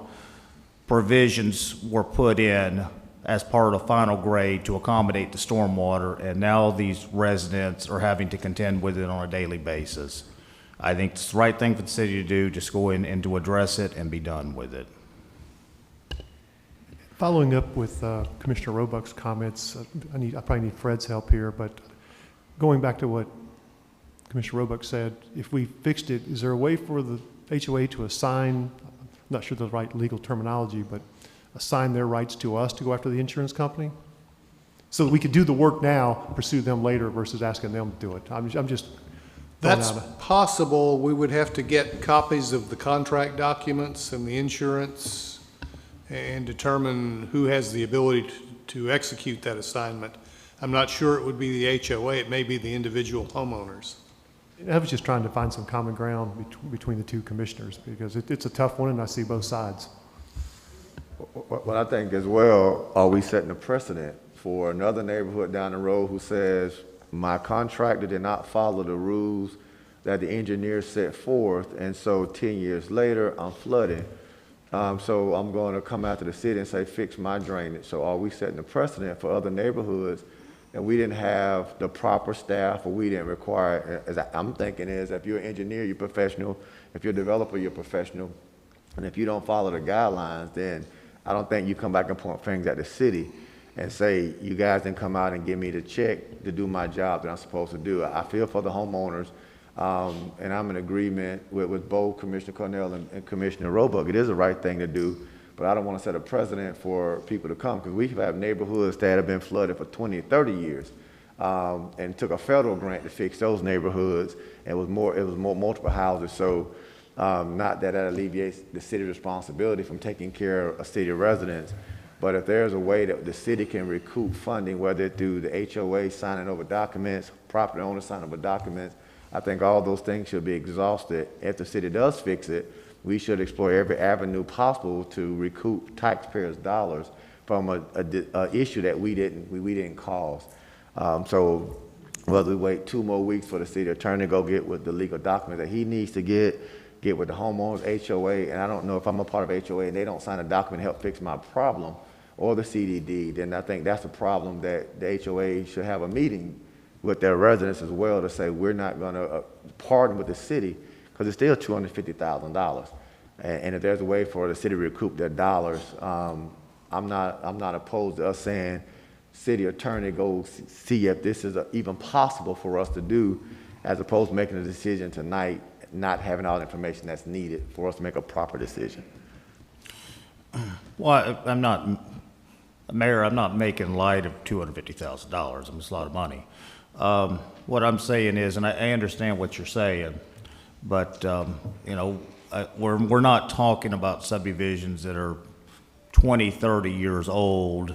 provisions were put in as part of the final grade to accommodate the stormwater, and now these residents are having to contend with it on a daily basis. I think it's the right thing for the city to do, just go in and to address it and be done with it. Following up with Commissioner Roebuck's comments, I probably need Fred's help here, but going back to what Commissioner Roebuck said, if we fixed it, is there a way for the HOA to assign, I'm not sure the right legal terminology, but assign their rights to us to go after the insurance company? So that we could do the work now, pursue them later versus asking them to do it. I'm just That's possible. We would have to get copies of the contract documents and the insurance and determine who has the ability to execute that assignment. I'm not sure it would be the HOA. It may be the individual homeowners. I was just trying to find some common ground between the two commissioners because it's a tough one and I see both sides. Well, I think as well, are we setting a precedent for another neighborhood down the road who says, my contractor did not follow the rules that the engineer set forth, and so 10 years later, I'm flooding. So I'm going to come after the city and say, fix my drainage. So are we setting a precedent for other neighborhoods and we didn't have the proper staff, or we didn't require, as I'm thinking is, if you're an engineer, you're professional. If you're a developer, you're professional. And if you don't follow the guidelines, then I don't think you come back and point fingers at the city and say, you guys didn't come out and give me the check to do my job that I'm supposed to do. I feel for the homeowners, and I'm in agreement with both Commissioner Cornell and Commissioner Roebuck. It is the right thing to do, but I don't want to set a precedent for people to come, because we have neighborhoods that have been flooded for 20, 30 years, and took a federal grant to fix those neighborhoods. It was more multiple houses. So not that alleviates the city's responsibility from taking care of city residents, but if there's a way that the city can recoup funding, whether it's through the HOA signing over documents, property owner signing over documents, I think all those things should be exhausted. If the city does fix it, we should explore every avenue possible to recoup taxpayers' dollars from a issue that we didn't cause. So whether we wait 2 more weeks for the city attorney to go get with the legal documents that he needs to get with the homeowners HOA, and I don't know if I'm a part of HOA and they don't sign a document to help fix my problem, or the CDD, then I think that's a problem that the HOA should have a meeting with their residents as well to say, we're not gonna partner with the city, because it's still $250,000. And if there's a way for the city to recoup their dollars, I'm not opposed to us saying, city attorney, go see if this is even possible for us to do, as opposed to making a decision tonight, not having all the information that's needed for us to make a proper decision. Well, Mayor, I'm not making light of $250,000. I mean, it's a lot of money. What I'm saying is, and I understand what you're saying, but you know, we're not talking about subdivisions that are 20, 30 years old,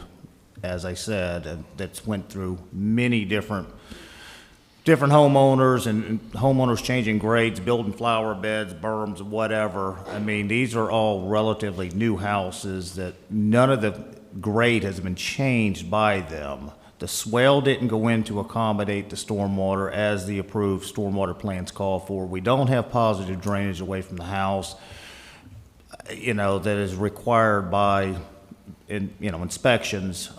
as I said, and that's went through many different homeowners and homeowners changing grades, building flower beds, berms, whatever. I mean, these are all relatively new houses that none of the grade has been changed by them. The swell didn't go in to accommodate the stormwater as the approved stormwater plans call for. We don't have positive drainage away from the house, you know, that is required by, inspections.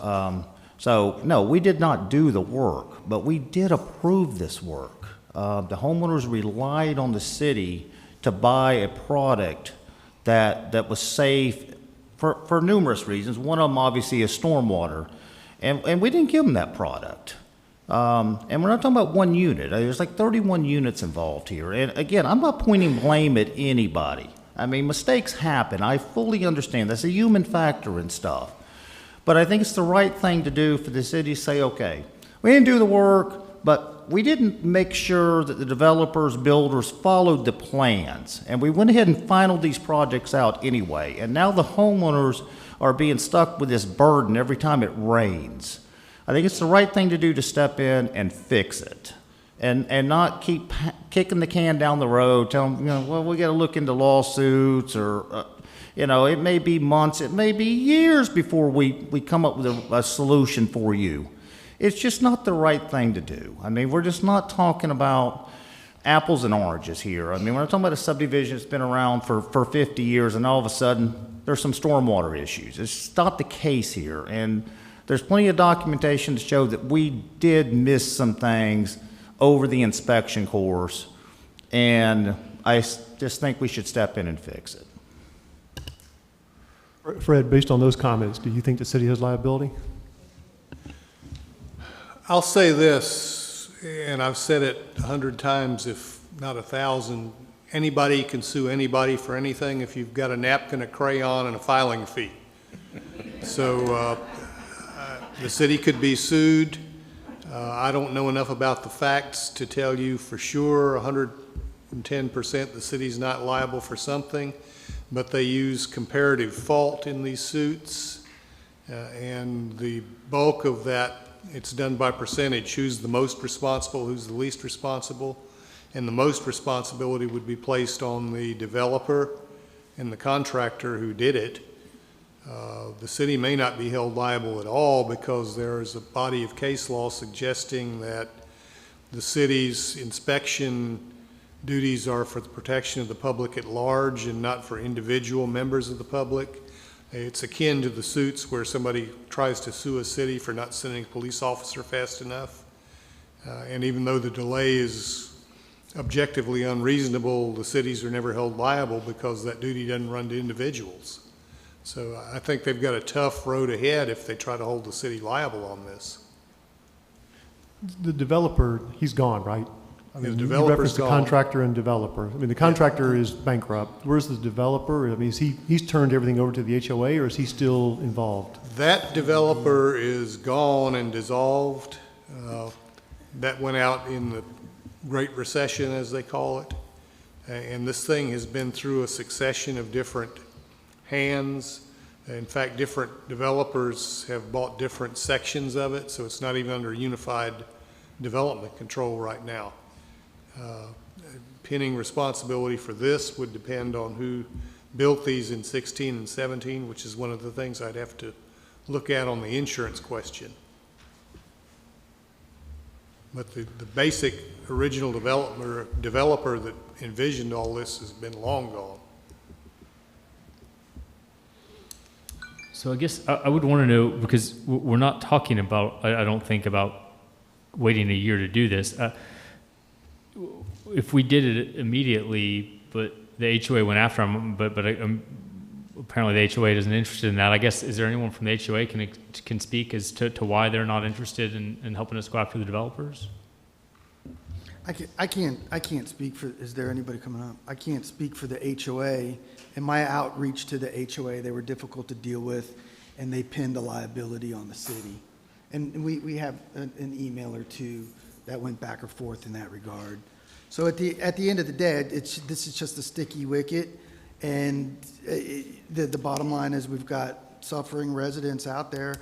So no, we did not do the work, but we did approve this work. The homeowners relied on the city to buy a product that was safe for numerous reasons. One of them obviously is stormwater, and we didn't give them that product. And we're not talking about one unit. There's like 31 units involved here. And again, I'm not pointing blame at anybody. I mean, mistakes happen. I fully understand. That's a human factor and stuff. But I think it's the right thing to do for the city to say, okay, we didn't do the work, but we didn't make sure that the developers, builders followed the plans. And we went ahead and finalized these projects out anyway. And now the homeowners are being stuck with this burden every time it rains. I think it's the right thing to do to step in and fix it. And not keep kicking the can down the road, telling them, well, we got to look into lawsuits, or, it may be months, it may be years before we come up with a solution for you. It's just not the right thing to do. I mean, we're just not talking about apples and oranges here. I mean, we're not talking about a subdivision that's been around for 50 years and all of a sudden there's some stormwater issues. It's not the case here. And there's plenty of documentation to show that we did miss some things over the inspection course, and I just think we should step in and fix it. Fred, based on those comments, do you think the city has liability? I'll say this, and I've said it 100 times, if not 1,000. Anybody can sue anybody for anything if you've got a napkin, a crayon, and a filing fee. So the city could be sued. I don't know enough about the facts to tell you for sure 110% the city's not liable for something, but they use comparative fault in these suits, and the bulk of that, it's done by percentage. Who's the most responsible, who's the least responsible, and the most responsibility would be placed on the developer and the contractor who did it. The city may not be held liable at all because there is a body of case law suggesting that the city's inspection duties are for the protection of the public at large and not for individual members of the public. It's akin to the suits where somebody tries to sue a city for not sending a police officer fast enough. And even though the delay is objectively unreasonable, the cities are never held liable because that duty doesn't run to individuals. So I think they've got a tough road ahead if they try to hold the city liable on this. The developer, he's gone, right? I The mean, you developer's referenced the gone. contractor and developer. I mean, the contractor is bankrupt. Where's the developer? I mean, he's turned everything over to the HOA, or is he still involved? That developer is gone and dissolved. That went out in the Great Recession, as they call it. And this thing has been through a succession of different hands. In fact, different developers have bought different sections of it, so it's not even under unified development control right now. Pinning responsibility for this would depend on who built these in 16 and 17, which is one of the things I'd have to look at on the insurance question. But the basic original developer that envisioned all this has been long gone. So I guess I would want to know, because we're not talking about, I don't think about waiting a year to do this. If we did it immediately, but the HOA went after them, but apparently the HOA isn't interested in that. I guess, is there anyone from the HOA can speak as to why they're not interested in helping us go after the developers? I can't speak for, is there anybody coming up? I can't speak for the HOA. In my outreach to the HOA, they were difficult to deal with, and they pinned the liability on the city. And we have an email or two that went back and forth in that regard. So at the end of the day, this is just a sticky wicket, and the bottom line is we've got suffering residents out there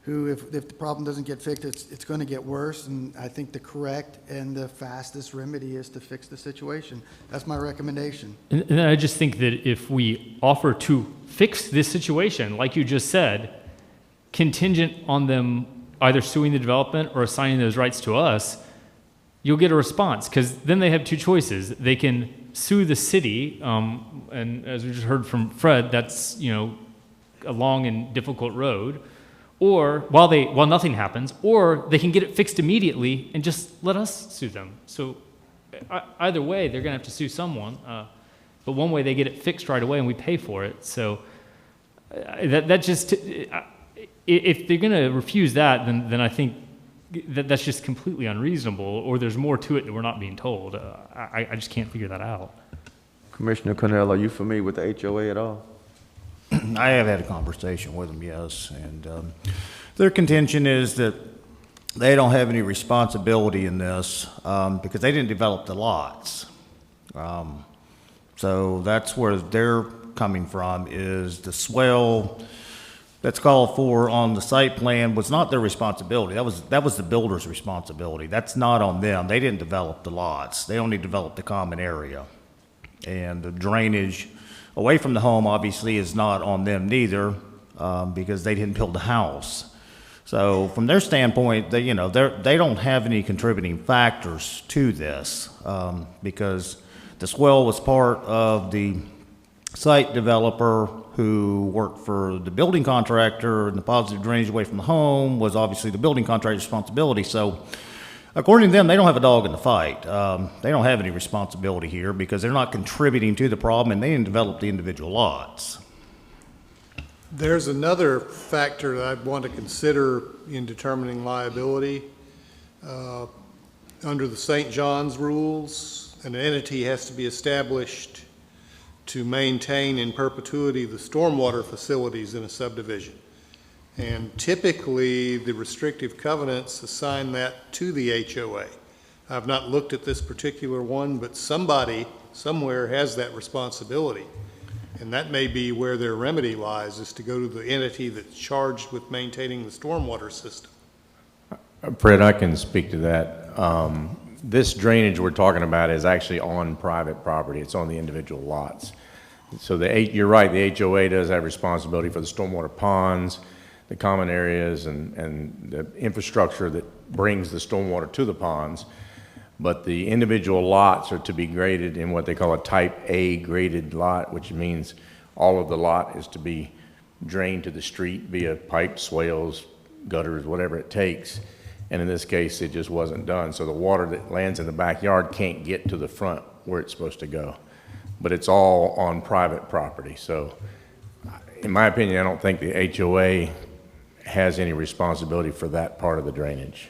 who, if the problem doesn't get fixed, it's going to get worse. And I think the correct and the fastest remedy is to fix the situation. That's my recommendation. And I just think that if we offer to fix this situation, like you just said, contingent on them either suing the development or assigning those rights to us, you'll get a response, because then they have two choices. They can sue the city, and as we just heard from Fred, that's, a long and difficult road, or while nothing happens, or they can get it fixed immediately and just let us sue them. So either way, they're going to have to sue someone, but one way they get it fixed right away and we pay for it. So that just, if they're going to refuse that, then I think that's just completely unreasonable, or there's more to it that we're not being told. I just can't figure that out. Commissioner Cornell, are you familiar with the HOA at all? I have had a conversation with them, yes, and their contention is that they don't have any responsibility in this because they didn't develop the lots. So that's where they're coming from, is the swell that's called for on the site plan was not their responsibility. That was the builder's responsibility. That's not on them. They didn't develop the lots. They only developed the common area. And the drainage away from the home obviously is not on them neither, because they didn't build the house. So from their standpoint, they don't have any contributing factors to this, because the swell was part of the site developer who worked for the building contractor, and the positive drainage away from the home was obviously the building contractor's responsibility. So according to them, they don't have a dog in the fight. They don't have any responsibility here because they're not contributing to the problem, and they didn't develop the individual lots. There's another factor that I'd want to consider in determining liability. Under the St. John's rules, an entity has to be established to maintain in perpetuity the stormwater facilities in a subdivision. And typically, the restrictive covenants assign that to the HOA. I've not looked at this particular one, but somebody somewhere has that responsibility. And that may be where their remedy lies, is to go to the entity that's charged with maintaining the stormwater system. Fred, I can speak to that. This drainage we're talking about is actually on private property. It's on the individual lots. So you're right, the HOA does have responsibility for the stormwater ponds, the common areas, and the infrastructure that brings the stormwater to the ponds. But the individual lots are to be graded in what they call a type A graded lot, which means all of the lot is to be drained to the street via pipe, swales, gutters, whatever it takes. And in this case, it just wasn't done. So the water that lands in the backyard can't get to the front where it's supposed to go. But it's all on private property. So in my opinion, I don't think the HOA has any responsibility for that part of the drainage.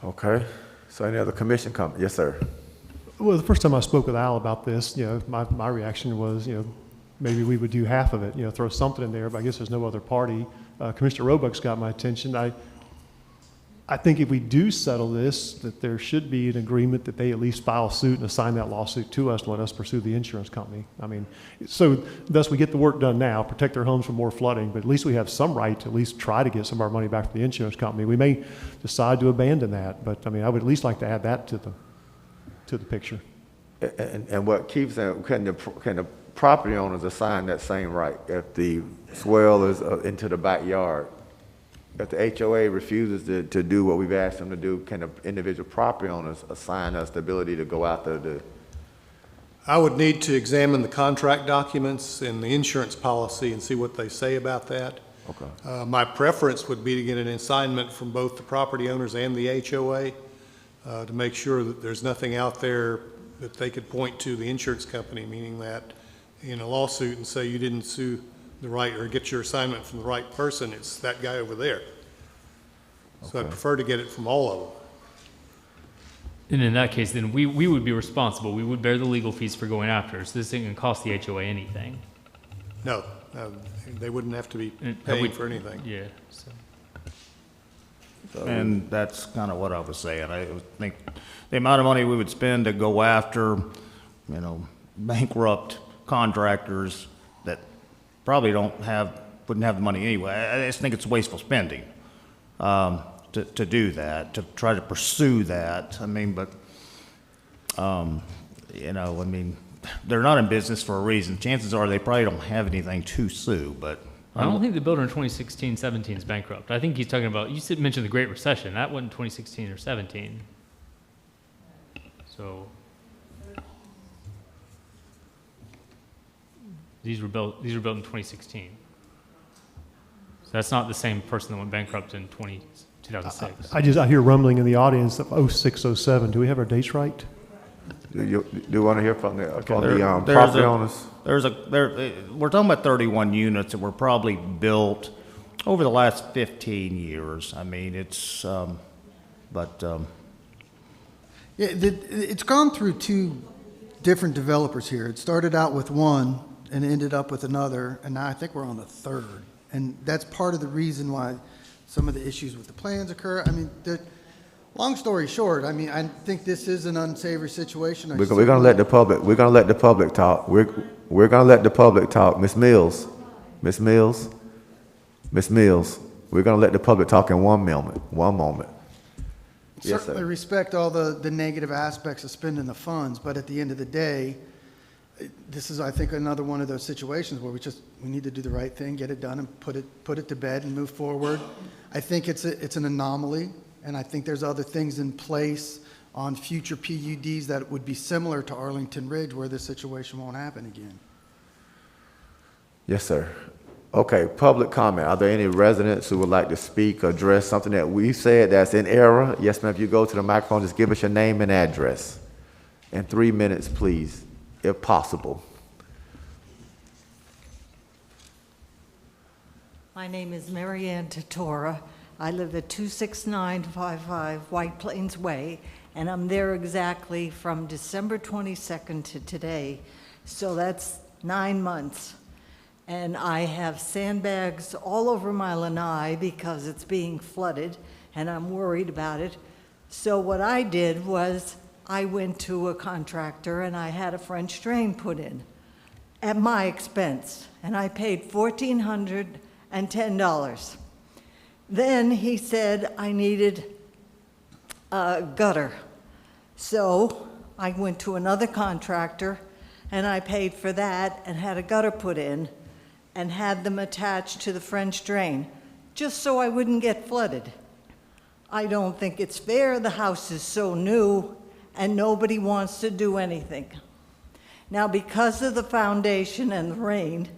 Okay, so any other commission comment? Yes, sir. Well, the first time I spoke with Al about this, my reaction was, maybe we would do half of it, throw something in there, but I guess there's no other party. Commissioner Roebuck's got my attention. I think if we do settle this, that there should be an agreement that they at least file suit and assign that lawsuit to us and let us pursue the insurance company. I mean, so thus we get the work done now, protect their homes from more flooding, but at least we have some right to at least try to get some of our money back from the insurance company. We may decide to abandon that, but I mean, I would at least like to add that to the picture. And what keeps them, can the property owners assign that same right if the swell is into the backyard? If the HOA refuses to do what we've asked them to do, can the individual property owners assign us the ability to go out there to? I would need to examine the contract documents and the insurance policy and see what they say about that. Okay. My preference would be to get an assignment from both the property owners and the HOA to make sure that there's nothing out there that they could point to the insurance company, meaning that in a lawsuit and say you didn't sue the right or get your assignment from the right person, it's that guy over there. So I'd prefer to get it from all of them. And in that case, then we would be responsible. We would bear the legal fees for going after. So this isn't going to cost the HOA anything. No, they wouldn't have to be paying for anything. Yeah. So. And that's kind of what I was saying. I think the amount of money we would spend to go after, bankrupt contractors that probably wouldn't have the money anyway. I just think it's wasteful spending to do that, to try to pursue that. I mean, but they're not in business for a reason. Chances are they probably don't have anything to sue, but. I don't think the builder in 2016-17 is bankrupt. I think he's talking about, you mentioned the Great Recession. That wasn't 2016 or 17. So these were built in 2016. So that's not the same person that went bankrupt in 2006. I hear rumbling in the audience of 06, 07. Do we have our dates right? Do you want to hear from the There's property owners? We're talking about 31 units that were probably built over the last 15 years. I mean, it's, It's gone through two different developers here. It started out with one and ended up with another, and now I think we're on the third. And that's part of the reason why some of the issues with the plans occur. I mean, long story short, I mean, I think this is an unsavory situation. We're going to let the public. We're going to let the public talk. We're going to let the public talk. Miss Mills. We're going to let the public talk in one moment. Yes, Certainly sir. respect all the negative aspects of spending the funds, but at the end of the day, this is, I think, another one of those situations where we need to do the right thing, get it done, and put it to bed and move forward. I think it's an anomaly. And I think there's other things in place on future PUDs that would be similar to Arlington Ridge where this situation won't happen again. Yes, sir. Okay, public comment. Are there any residents who would like to speak or address something that we said that's in error? Yes, ma'am. If you go to the microphone, just give us your name and address. In 3 minutes, please, if possible. My name is Marianne Totora. I live at 26955 White Plains Way, and I'm there exactly from December 22nd to today. So that's 9 months. And I have sandbags all over my lanai because it's being flooded, and I'm worried about it. So what I did was I went to a contractor and I had a French drain put in at my expense, and I paid $1,410. Then he said I needed a gutter. So I went to another contractor and I paid for that and had a gutter put in and had them attached to the French drain just so I wouldn't get flooded. I don't think it's fair. The house is so new and nobody wants to do anything. Now, because of the foundation and the rain,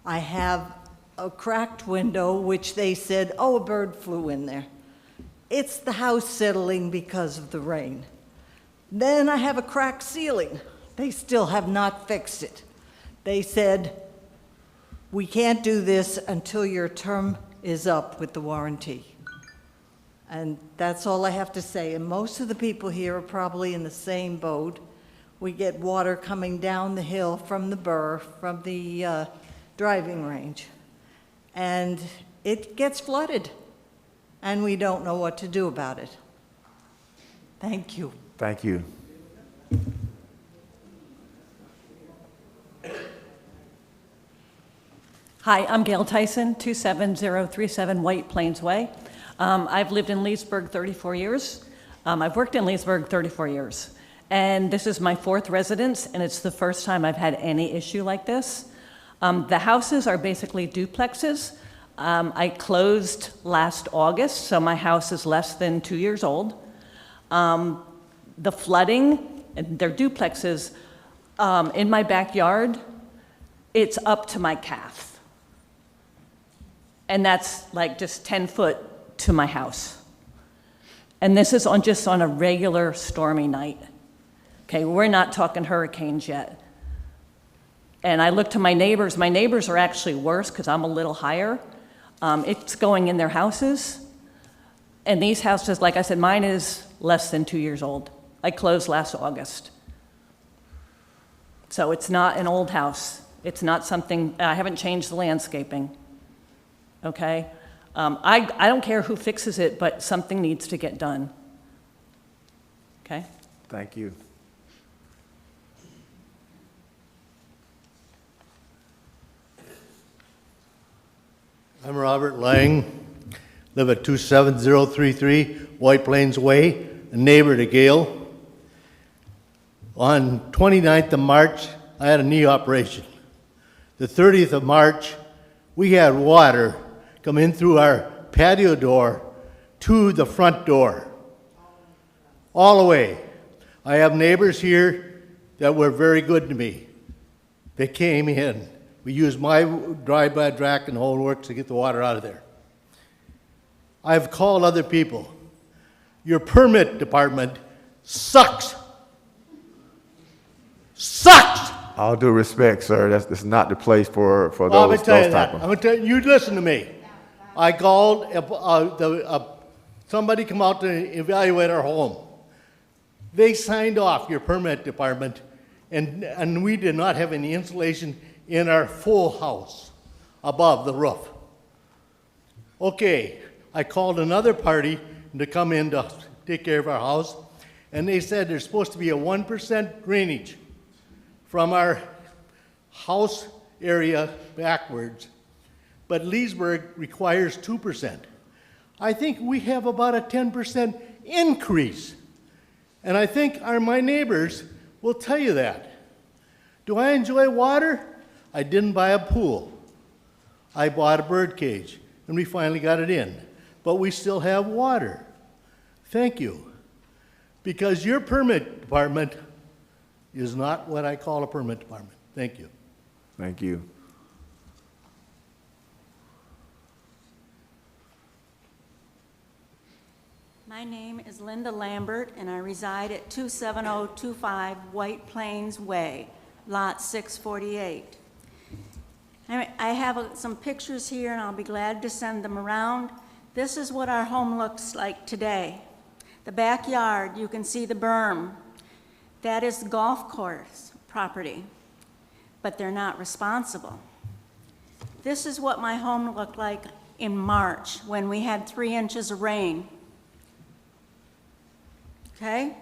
I have a cracked window, which they said, oh, a bird flew in there. It's the house settling because of the rain. Then I have a cracked ceiling. They still have not fixed it. They said, we can't do this until your term is up with the warranty. And that's all I have to say. And most of the people here are probably in the same boat. We get water coming down the hill from the Burr, from the driving range. And it gets flooded. And we don't know what to do about it. Thank you. Thank you. Hi, I'm Gail Tyson, 27037 White Plains Way. I've lived in Leesburg 34 years. I've worked in Leesburg 34 years. And this is my 4th residence, and it's the first time I've had any issue like this. The houses are basically duplexes. I closed last August, so my house is less than 2 years old. The flooding, and they're duplexes, in my backyard, it's up to my calf. And that's like just 10 foot to my house. And this is just on a regular stormy night. Okay, we're not talking hurricanes yet. And I look to my neighbors. My neighbors are actually worse because I'm a little higher. It's going in their houses. And these houses, like I said, mine is less than 2 years old. I closed last August. So it's not an old house. It's not something, I haven't changed the landscaping. Okay? I don't care who fixes it, but something needs to get done. Okay? Thank you. I'm Robert Lang, live at 27033 White Plains Way, a neighbor to Gail. On 29th of March, I had a knee operation. The 30th of March, we had water come in through our patio door to the front door, all the way. I have neighbors here that were very good to me. They came in. We used my drive-by track and the whole works to get the water out of there. I've called other people. Your permit department sucks. Sucks! All due respect, sir, that's not the place for Well, those I'm tell you type that. of. I'm gonna tell you, listen to me. I called, somebody come out to evaluate our home. They signed off, your permit department, and we did not have any insulation in our full house above the roof. Okay, I called another party to come in to take care of our house, and they said there's supposed to be a 1% drainage from our house area backwards, but Leesburg requires 2%. I think we have about a 10% increase. And I think my neighbors will tell you that. Do I enjoy water? I didn't buy a pool. I bought a bird cage, and we finally got it in. But we still have water. Thank you. Because your permit department is not what I call a permit department. Thank you. Thank you. My name is Linda Lambert, and I reside at 27025 White Plains Way, Lot 648. I have some pictures here, and I'll be glad to send them around. This is what our home looks like today. The backyard, you can see the berm. That is the golf course property, but they're not responsible. This is what my home looked like in March when we had 3 inches of rain. Okay?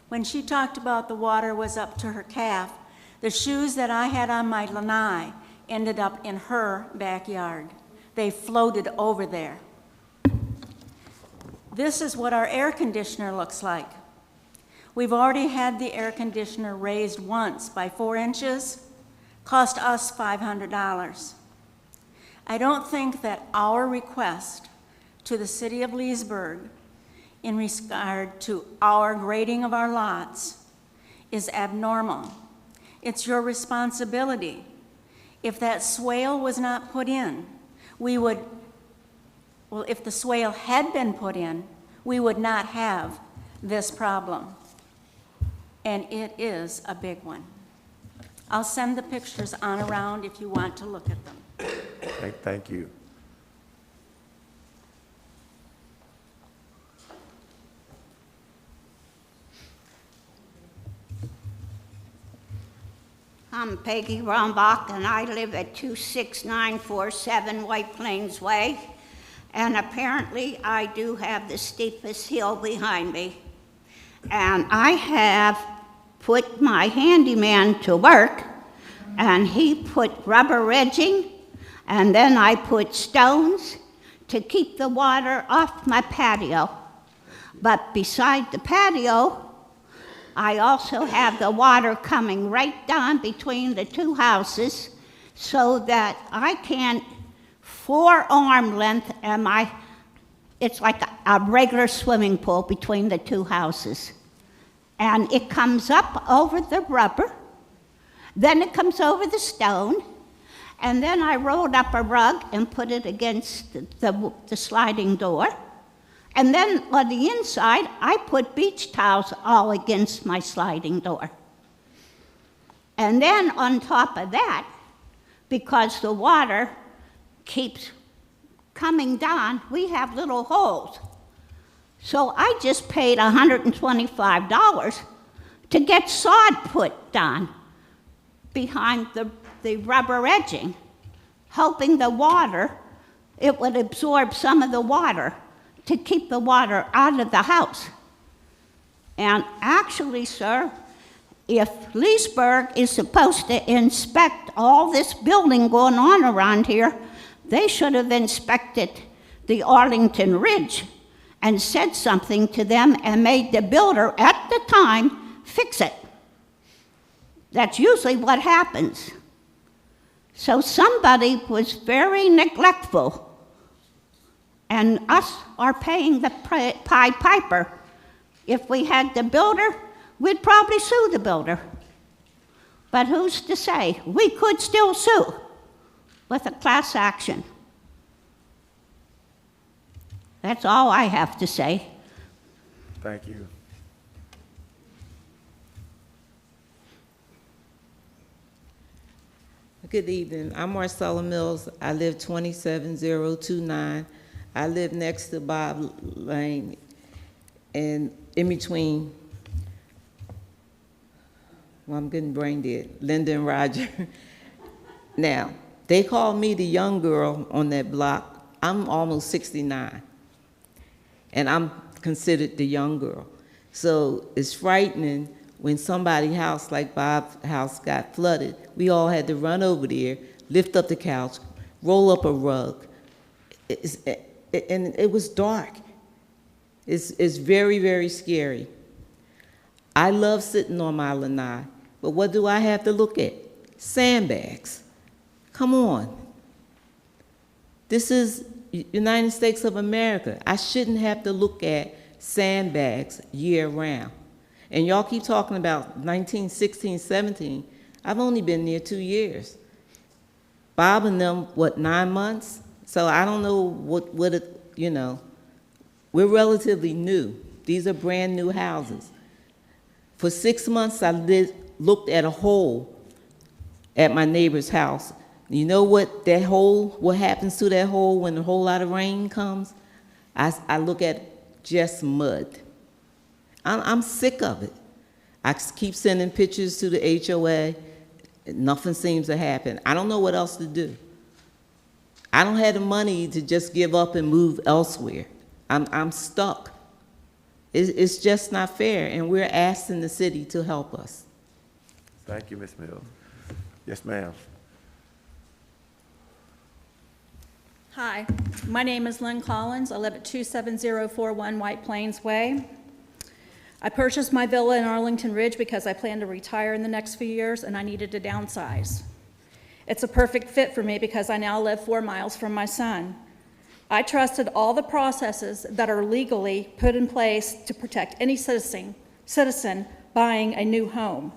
When she talked about the water was up to her calf, the shoes that I had on my lanai ended up in her backyard. They floated over there. This is what our air conditioner looks like. We've already had the air conditioner raised once by 4 inches, cost us $500. I don't think that our request to the city of Leesburg in regard to our grading of our lots is abnormal. It's your responsibility. If that swale was not put in, if the swale had been put in, we would not have this problem. And it is a big one. I'll send the pictures on around if you want to look at them. Thank you. I'm Peggy Rombach, and I live at 26947 White Plains Way. And apparently, I do have the steepest hill behind me. And I have put my handyman to work, and he put rubber edging, and then I put stones to keep the water off my patio. But beside the patio, I also have the water coming right down between the two houses so that I can't forearm length it's like a regular swimming pool between the two houses. And it comes up over the rubber, then it comes over the stone, and then I rolled up a rug and put it against the sliding door. And then on the inside, I put beach towels all against my sliding door. And then on top of that, because the water keeps coming down, we have little holes. So I just paid $125 to get sod put down behind the rubber edging, hoping it would absorb some of the water to keep the water out of the house. And actually, sir, if Leesburg is supposed to inspect all this building going on around here, they should have inspected the Arlington Ridge and said something to them and made the builder at the time fix it. That's usually what happens. So somebody was very neglectful, and us are paying the Pied Piper. If we had the builder, we'd probably sue the builder. But who's to say? We could still sue with a class action. That's all I have to say. Thank you. Good evening. I'm Marcella Mills. I live 27029. I live next to Bob Lane, and in between, I'm getting brain dead, Linda and Roger. Now, they call me the young girl on that block. I'm almost 69, and I'm considered the young girl. So it's frightening when somebody's house, like Bob's house, got flooded. We all had to run over there, lift up the couch, roll up a rug. And it was dark. It's very, very scary. I love sitting on my lanai, but what do I have to look at? Sandbags. Come on. This is United States of America. I shouldn't have to look at sandbags year round. And y'all keep talking about 1916, 17. I've only been there 2 years. Bob and them, 9 months? So I don't know what it, we're relatively new. These are brand new houses. For 6 months, I looked at a hole at my neighbor's house. You know what happens to that hole when a whole lot of rain comes? I look at just mud. I'm sick of it. I keep sending pictures to the HOA. Nothing seems to happen. I don't know what else to do. I don't have the money to just give up and move elsewhere. I'm stuck. It's just not fair, and we're asking the city to help us. Thank you, Ms. Mills. Yes, ma'am. Hi, my name is Lynn Collins. I live at 27041 White Plains Way. I purchased my villa in Arlington Ridge because I plan to retire in the next few years, and I needed to downsize. It's a perfect fit for me because I now live 4 miles from my son. I trusted all the processes that are legally put in place to protect any citizen buying a new home.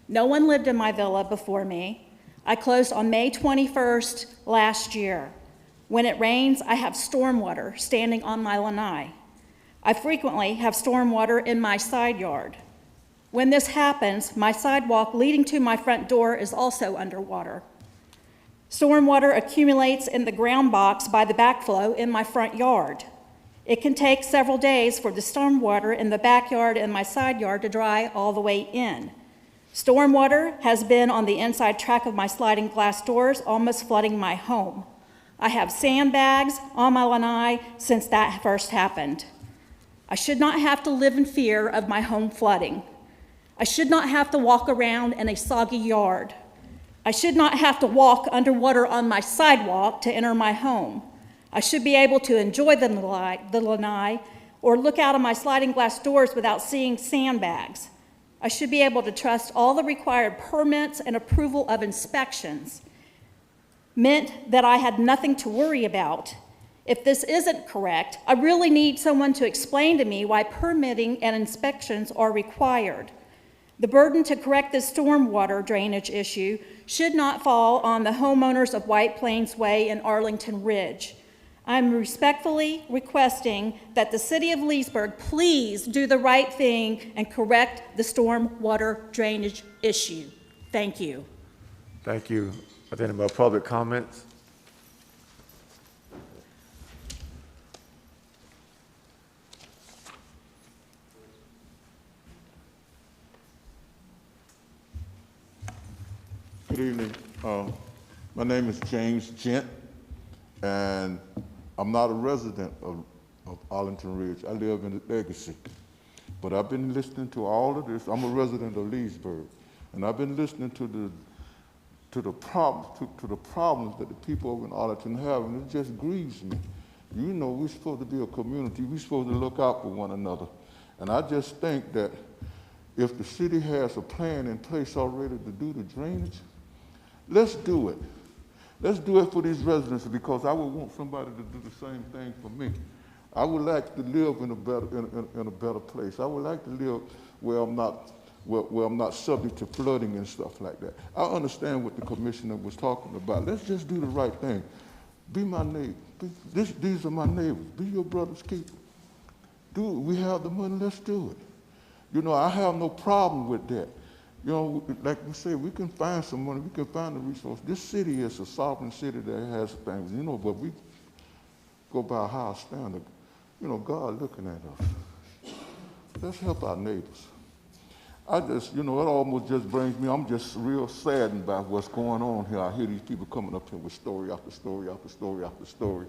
No one lived in my villa before me. I closed on May 21st last year. When it rains, I have stormwater standing on my lanai. I frequently have stormwater in my side yard. When this happens, my sidewalk leading to my front door is also underwater. Stormwater accumulates in the ground box by the backflow in my front yard. It can take several days for the stormwater in the backyard and my side yard to dry all the way in. Stormwater has been on the inside track of my sliding glass doors, almost flooding my home. I have sandbags on my lanai since that first happened. I should not have to live in fear of my home flooding. I should not have to walk around in a soggy yard. I should not have to walk underwater on my sidewalk to enter my home. I should be able to enjoy the lanai or look out of my sliding glass doors without seeing sandbags. I should be able to trust all the required permits and approval of inspections meant that I had nothing to worry about. If this isn't correct, I really need someone to explain to me why permitting and inspections are required. The burden to correct this stormwater drainage issue should not fall on the homeowners of White Plains Way and Arlington Ridge. I'm respectfully requesting that the city of Leesburg please do the right thing and correct the stormwater drainage issue. Thank you. Thank you. Are there any more public comments? Good evening. My name is James Gent, and I'm not a resident of Arlington Ridge. I live in Legacy. But I've been listening to all of this. I'm a resident of Leesburg, and I've been listening to the problems that the people over in Arlington have, and it just grieves me. You know, we're supposed to be a community. We're supposed to look out for one another. And I just think that if the city has a plan in place already to do the drainage, let's do it. Let's do it for these residents, because I would want somebody to do the same thing for me. I would like to live in a better place. I would like to live where I'm not subject to flooding and stuff like that. I understand what the commissioner was talking about. Let's just do the right thing. Be my neighbor. These are my neighbors. Be your brother's keeper. Do it. We have the money. Let's do it. You know, I have no problem with that. You know, like we say, we can find some money. We can find the resource. This city is a sovereign city that has things, you know, but we go by a higher standard. You know, God looking at us. Let's help our neighbors. I just, you know, it almost just brings me, I'm just real saddened by what's going on here. I hear these people coming up here with story after story after story after story.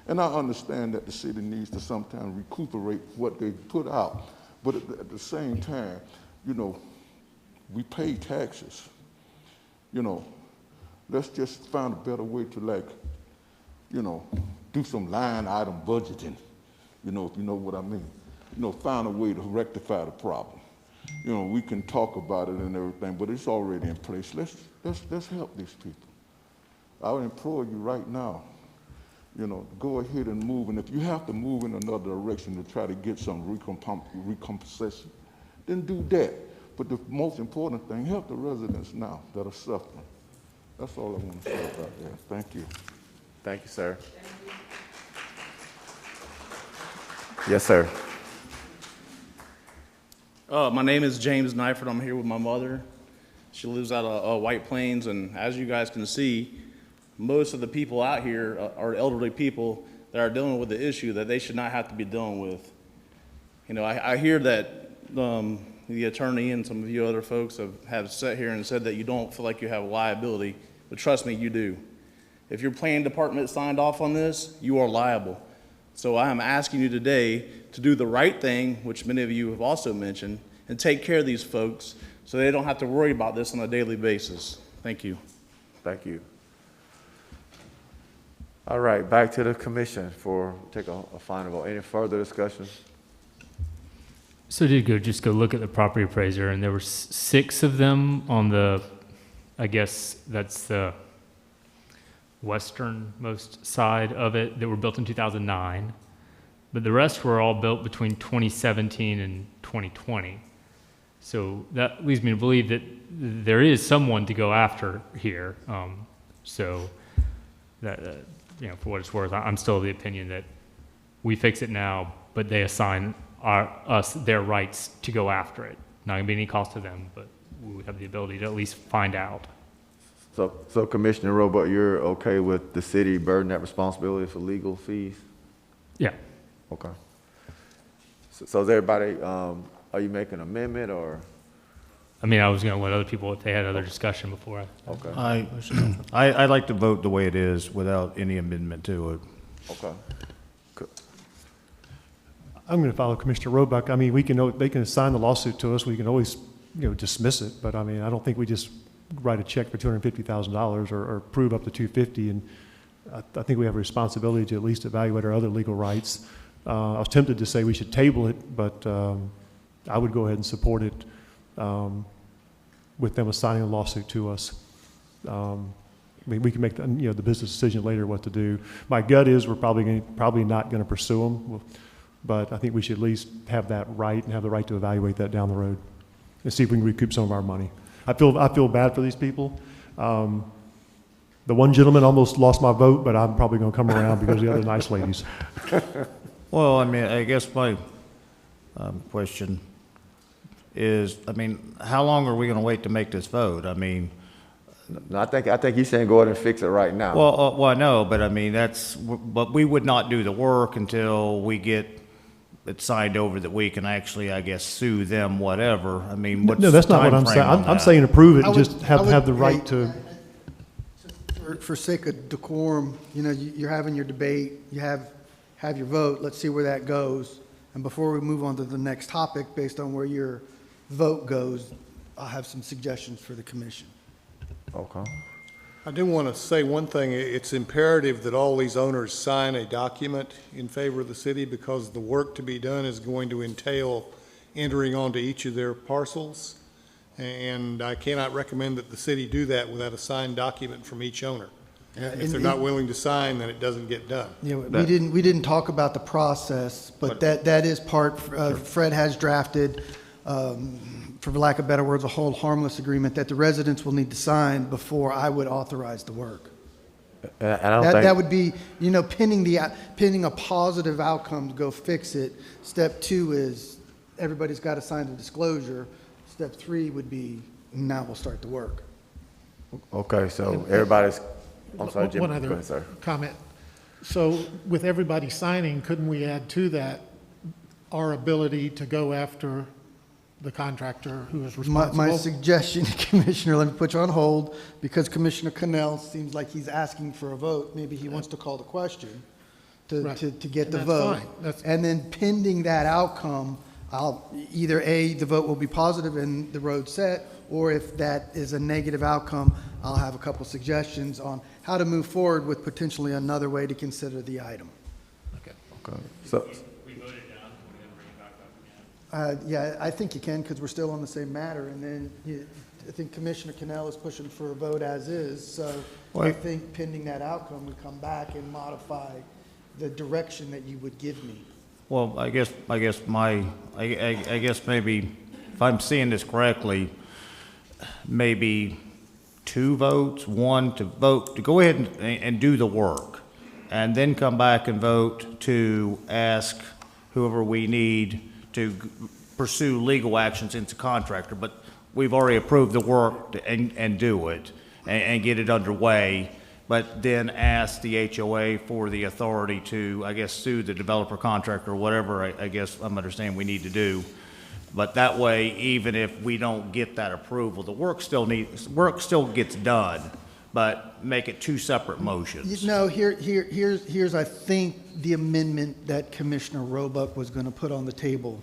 And I understand that the city needs to sometimes recuperate what they put out. But at the same time, you know, we pay taxes. You know, let's just find a better way to, like, you know, do some line item budgeting, you know, if you know what I mean. You know, find a way to rectify the problem. You know, we can talk about it and everything, but it's already in place. Let's help these people. I would implore you right now, you know, go ahead and move. And if you have to move in another direction to try to get some recompensation, then do that. But the most important thing, help the residents now that are suffering. That's all I want to say about that. Thank you. Thank you, sir. Yes, sir. My name is James Nyford. I'm here with my mother. She lives out of White Plains, and as you guys can see, most of the people out here are elderly people that are dealing with the issue that they should not have to be dealing with. You know, I hear that the attorney and some of you other folks have sat here and said that you don't feel like you have liability, but trust me, you do. If your planning department signed off on this, you are liable. So I am asking you today to do the right thing, which many of you have also mentioned, and take care of these folks so they don't have to worry about this on a daily basis. Thank you. Thank you. All right, back to the commission for take a final vote. Any further discussion? So I did just go look at the property appraiser, and there were 6 of them on the, I guess that's the westernmost side of it, that were built in 2009, but the rest were all built between 2017 and 2020. So that leads me to believe that there is someone to go after here. So that, for what it's worth, I'm still of the opinion that we fix it now, but they assign us their rights to go after it. Not gonna be any cost to them, but we would have the ability to at least find out. So Commissioner Roebuck, you're okay with the city burden that responsibility for legal fees? Yeah. Okay. So is everybody, are you making an amendment or? I mean, I was gonna let other people, if they had other discussion before I. Okay. I'd like to vote the way it is without any amendment to it. Okay. I'm going to follow Commissioner Roebuck. I mean, they can assign the lawsuit to us. We can always, dismiss it. But I mean, I don't think we just write a check for $250,000 or approve up to $250,000. And I think we have a responsibility to at least evaluate our other legal rights. I was tempted to say we should table it, but I would go ahead and support it with them assigning a lawsuit to us. I mean, we can make the business decision later what to do. My gut is we're probably not going to pursue them. But I think we should at least have that right and have the right to evaluate that down the road and see if we can recoup some of our money. I feel bad for these people. The one gentleman almost lost my vote, but I'm probably going to come around because of the other nice ladies. Well, I mean, I guess my question is, how long are we going to wait to make this vote? I mean, no, I think he's saying go ahead and fix it right now. Well, I know, but I mean, but we would not do the work until we get it signed over that we can actually, I guess, sue them, whatever. I mean, what's no, that's not what I'm saying. I'm saying approve it and just have the right to. For sake of decorum, you're having your debate, you have your vote, let's see where that goes. And before we move on to the next topic, based on where your vote goes, I'll have some suggestions for the commission. Okay. I do want to say one thing. It's imperative that all these owners sign a document in favor of the city because the work to be done is going to entail entering onto each of their parcels. And I cannot recommend that the city do that without a signed document from each owner. If they're not willing to sign, then it doesn't get done. Yeah, we didn't talk about the process, but that is part, Fred has drafted, for lack of better words, a hold harmless agreement that the residents will need to sign before I would authorize the work. And I don't think That would be, pending a positive outcome to go fix it. Step 2 is everybody's got to sign the disclosure. Step 3 would be now we'll start the work. Okay, so everybody's, I'm sorry, Jim. One Go ahead, other sir. comment. So with everybody signing, couldn't we add to that our ability to go after the contractor who is responsible? My suggestion, Commissioner, let me put you on hold, because Commissioner Connell seems like he's asking for a vote. Maybe he wants to call the question to get the vote. And then pending that outcome, I'll either the vote will be positive and the road set, or if that is a negative outcome, I'll have a couple suggestions on how to move forward with potentially another way to consider the item. Okay. So, yeah, I think you can, because we're still on the same matter, and then I think Commissioner Cannell is pushing for a vote as is, so I think pending that outcome, we come back and modify the direction that you would give me. Well, I guess maybe, if I'm seeing this correctly, maybe 2 votes, one to vote, to go ahead and do the work, and then come back and vote to ask whoever we need to pursue legal actions into contractor, but we've already approved the work and do it and get it underway, but then ask the HOA for the authority to, I guess, sue the developer contractor or whatever I guess I'm understanding we need to do. But that way, even if we don't get that approval, the work still gets done, but make it 2 separate motions. No, here's I think the amendment that Commissioner Roebuck was going to put on the table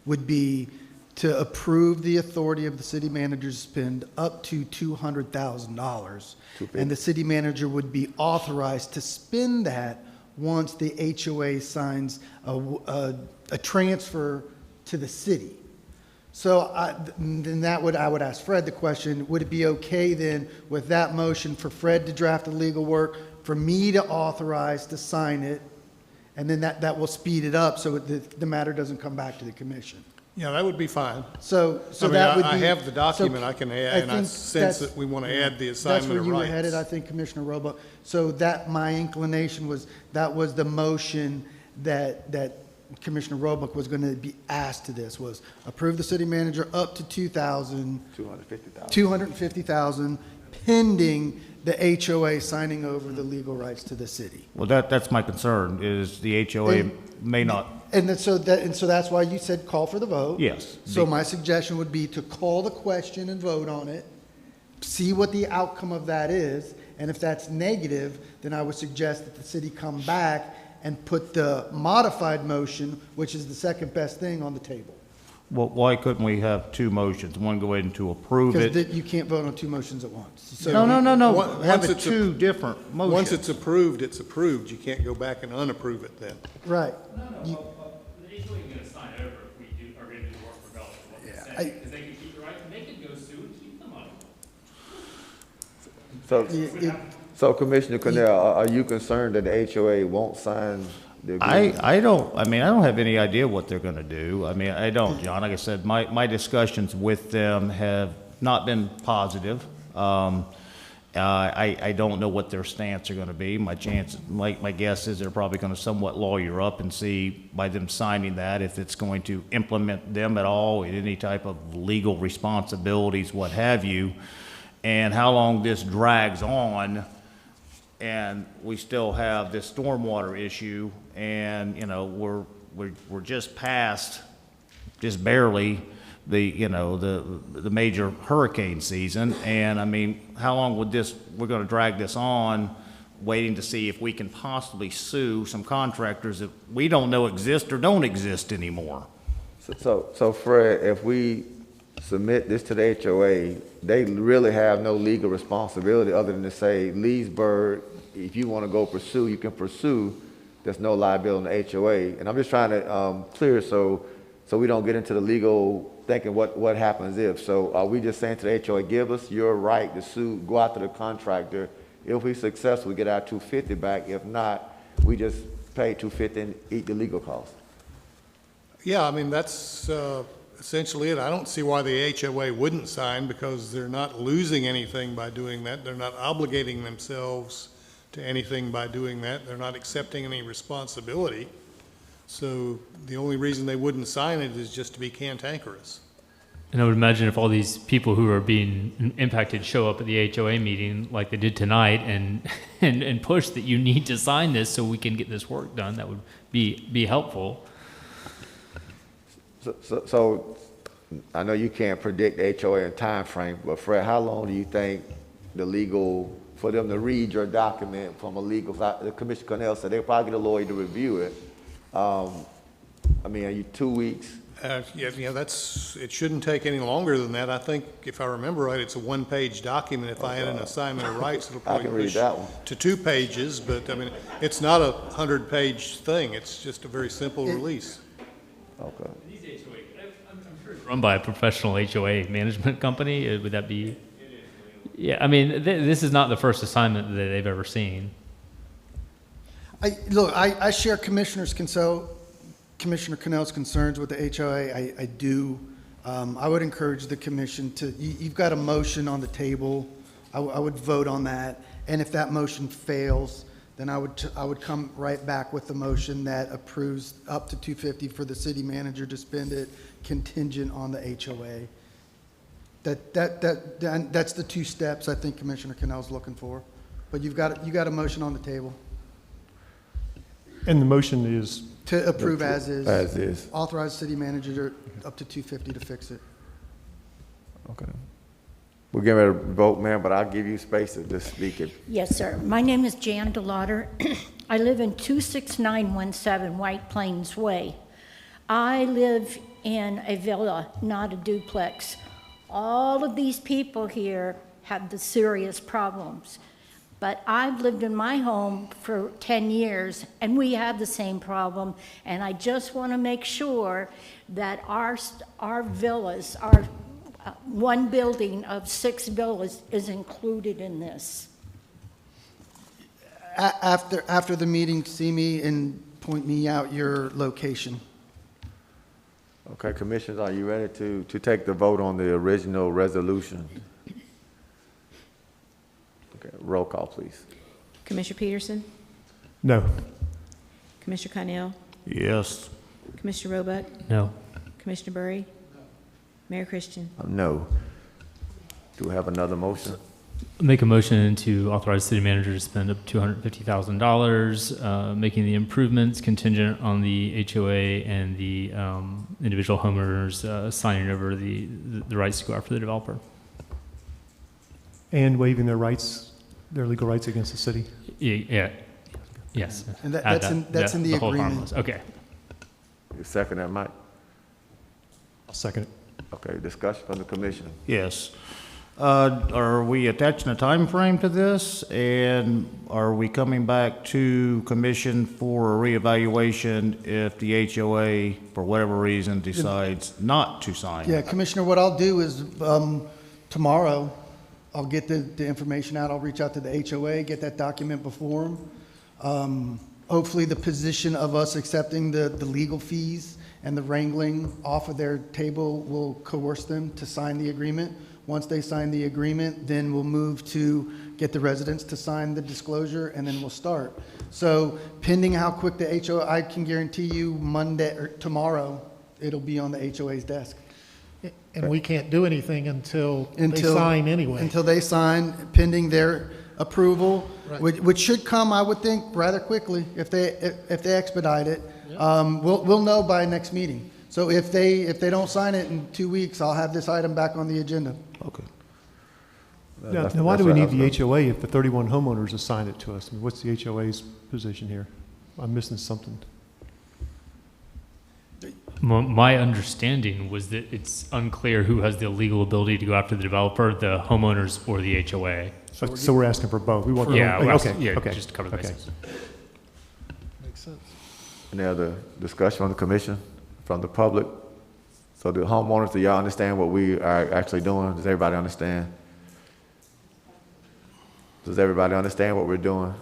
would be to approve the authority of the city manager to spend up to $200,000, and the city manager would be authorized to spend that once the HOA signs a transfer to the city. So then I would ask Fred the question, would it be okay then with that motion for Fred to draft the legal work, for me to authorize to sign it, and then that will speed it up so the matter doesn't come back to the commission? Yeah, that would be fine. So I mean, that would be. I have the so document I can add, and I think sense that's- that we want to add the assignment of That's where you were rights. headed, I think, Commissioner Roebuck. So that, my inclination was, that was the motion that Commissioner Roebuck was going to be asked to this, was approve the city manager up to 250,000 pending the HOA signing over the legal rights to the city. Well, that's my concern, is the HOA may not, And so that's why you said call for the vote. yes. So my suggestion would be to call the question and vote on it, see what the outcome of that is, and if that's negative, then I would suggest that the city come back and put the modified motion, which is the second best thing, on the table. Well, why couldn't we have two motions? One go ahead to approve it? Because you can't vote on two motions at once. So No. Once Have it it's a- two different motions. Once it's approved, it's approved. You can't go back and unapprove it then. Right. The HOA is going to sign over if we are going to do work regardless of what they say, because they can keep the rights, and they can go sue and keep the money. So Commissioner Cornell, are you concerned that the HOA won't sign the agreement? I don't have any idea what they're gonna do. I mean, I don't, John. Like I said, my discussions with them have not been positive. I don't know what their stance are gonna be. My guess is they're probably gonna somewhat lawyer up and see by them signing that if it's going to implement them at all, in any type of legal responsibilities, what have you, and how long this drags on. And we still have this stormwater issue, and, we're just past, just barely, the major hurricane season. And I mean, how long would we're gonna drag this on, waiting to see if we can possibly sue some contractors that we don't know exist or don't exist anymore? So Fred, if we submit this to the HOA, they really have no legal responsibility other than to say, Leesburg, if you want to go pursue, you can pursue. There's no liability on the HOA. And I'm just trying to clear so we don't get into the legal thinking what happens if. So are we just saying to the HOA, give us your right to sue, go out to the contractor. If we're successful, we get our $250 back. If not, we just pay $250 and eat the legal costs. Yeah, I mean, that's essentially it. I don't see why the HOA wouldn't sign, because they're not losing anything by doing that. They're not obligating themselves to anything by doing that. They're not accepting any responsibility. So the only reason they wouldn't sign it is just to be cantankerous. And I would imagine if all these people who are being impacted show up at the HOA meeting like they did tonight and push that you need to sign this so we can get this work done, that would be helpful. So I know you can't predict the HOA in time frame, but Fred, how long do you think for them to read your document from a legal side? The Commissioner Cornell said they'll probably get a lawyer to review it. I mean, are you 2 weeks? Yeah, it shouldn't take any longer than that. I think, if I remember right, it's a one-page document. If I had an assignment of rights, it'll I can probably read push that one. to 2 pages, but I mean, it's not a 100-page thing. It's just a very simple release. Okay. These HOA, I'm sure it's run by a professional HOA management company. Would that be? Yeah, I mean, this is not the first assignment that they've ever seen. I share Commissioner Cannell's concerns with the HOA. I do. I would encourage the commission you've got a motion on the table. I would vote on that. And if that motion fails, then I would come right back with the motion that approves up to $250 for the city manager to spend it, contingent on the HOA. That's the two steps I think Commissioner Cannell's looking for. But you got a motion on the table. And the motion is? To approve as is. As is. Authorize city manager up to $250 to fix it. Okay. We're getting ready to vote, ma'am, but I'll give you space to just speak it. Yes, sir. My name is Jan DeLauder. I live in 26917 White Plains Way. I live in a villa, not a duplex. All of these people here have the serious problems. But I've lived in my home for 10 years, and we have the same problem. And I just want to make sure that our villas, our one building of 6 villas, is included in this. After the meeting, see me and point me out your location. Okay, commissioners, are you ready to take the vote on the original resolution? Okay, roll call, please. Commissioner Peterson? No. Commissioner Connell? Yes. Commissioner Roebuck? No. Commissioner Bury? Mayor Christian? No. Do we have another motion? Make a motion to authorize city manager to spend up to $250,000, making the improvements contingent on the HOA and the individual homeowners signing over the rights to go after the developer. And waiving their rights, their legal rights against the city? Yeah. Yes. And Add that's in the whole agreement. harmless. Okay. You second that, Mike? I'll second it. Okay, discussion from the commission. Yes. Are we attaching a time frame to this? And are we coming back to commission for a reevaluation if the HOA, for whatever reason, decides not to sign? Yeah, Commissioner, what I'll do is, tomorrow, I'll get the information out, I'll reach out to the HOA, get that document before them. Hopefully, the position of us accepting the legal fees and the wrangling off of their table will coerce them to sign the agreement. Once they sign the agreement, then we'll move to get the residents to sign the disclosure, and then we'll start. So pending how quick the HOA, I can guarantee you Monday or tomorrow, it'll be on the HOA's desk. And we can't do anything until they sign anyway. Until they sign, pending their approval, Right. which should come, I would think, rather quickly if they expedite it. We'll know by next meeting. So if they don't sign it in 2 weeks, I'll have this item back on the agenda. Okay. Now, why do we need the HOA if the 31 homeowners assign it to us? I mean, what's the HOA's position here? I'm missing something. My understanding was that it's unclear who has the legal ability to go after the developer, the homeowners, or the HOA. So we're asking for both. We want okay, just to cover the bases. Makes sense. Any other discussion from the commission, from the public? So the homeowners, do y'all understand what we are actually doing? Does everybody understand? Does everybody understand what we're doing?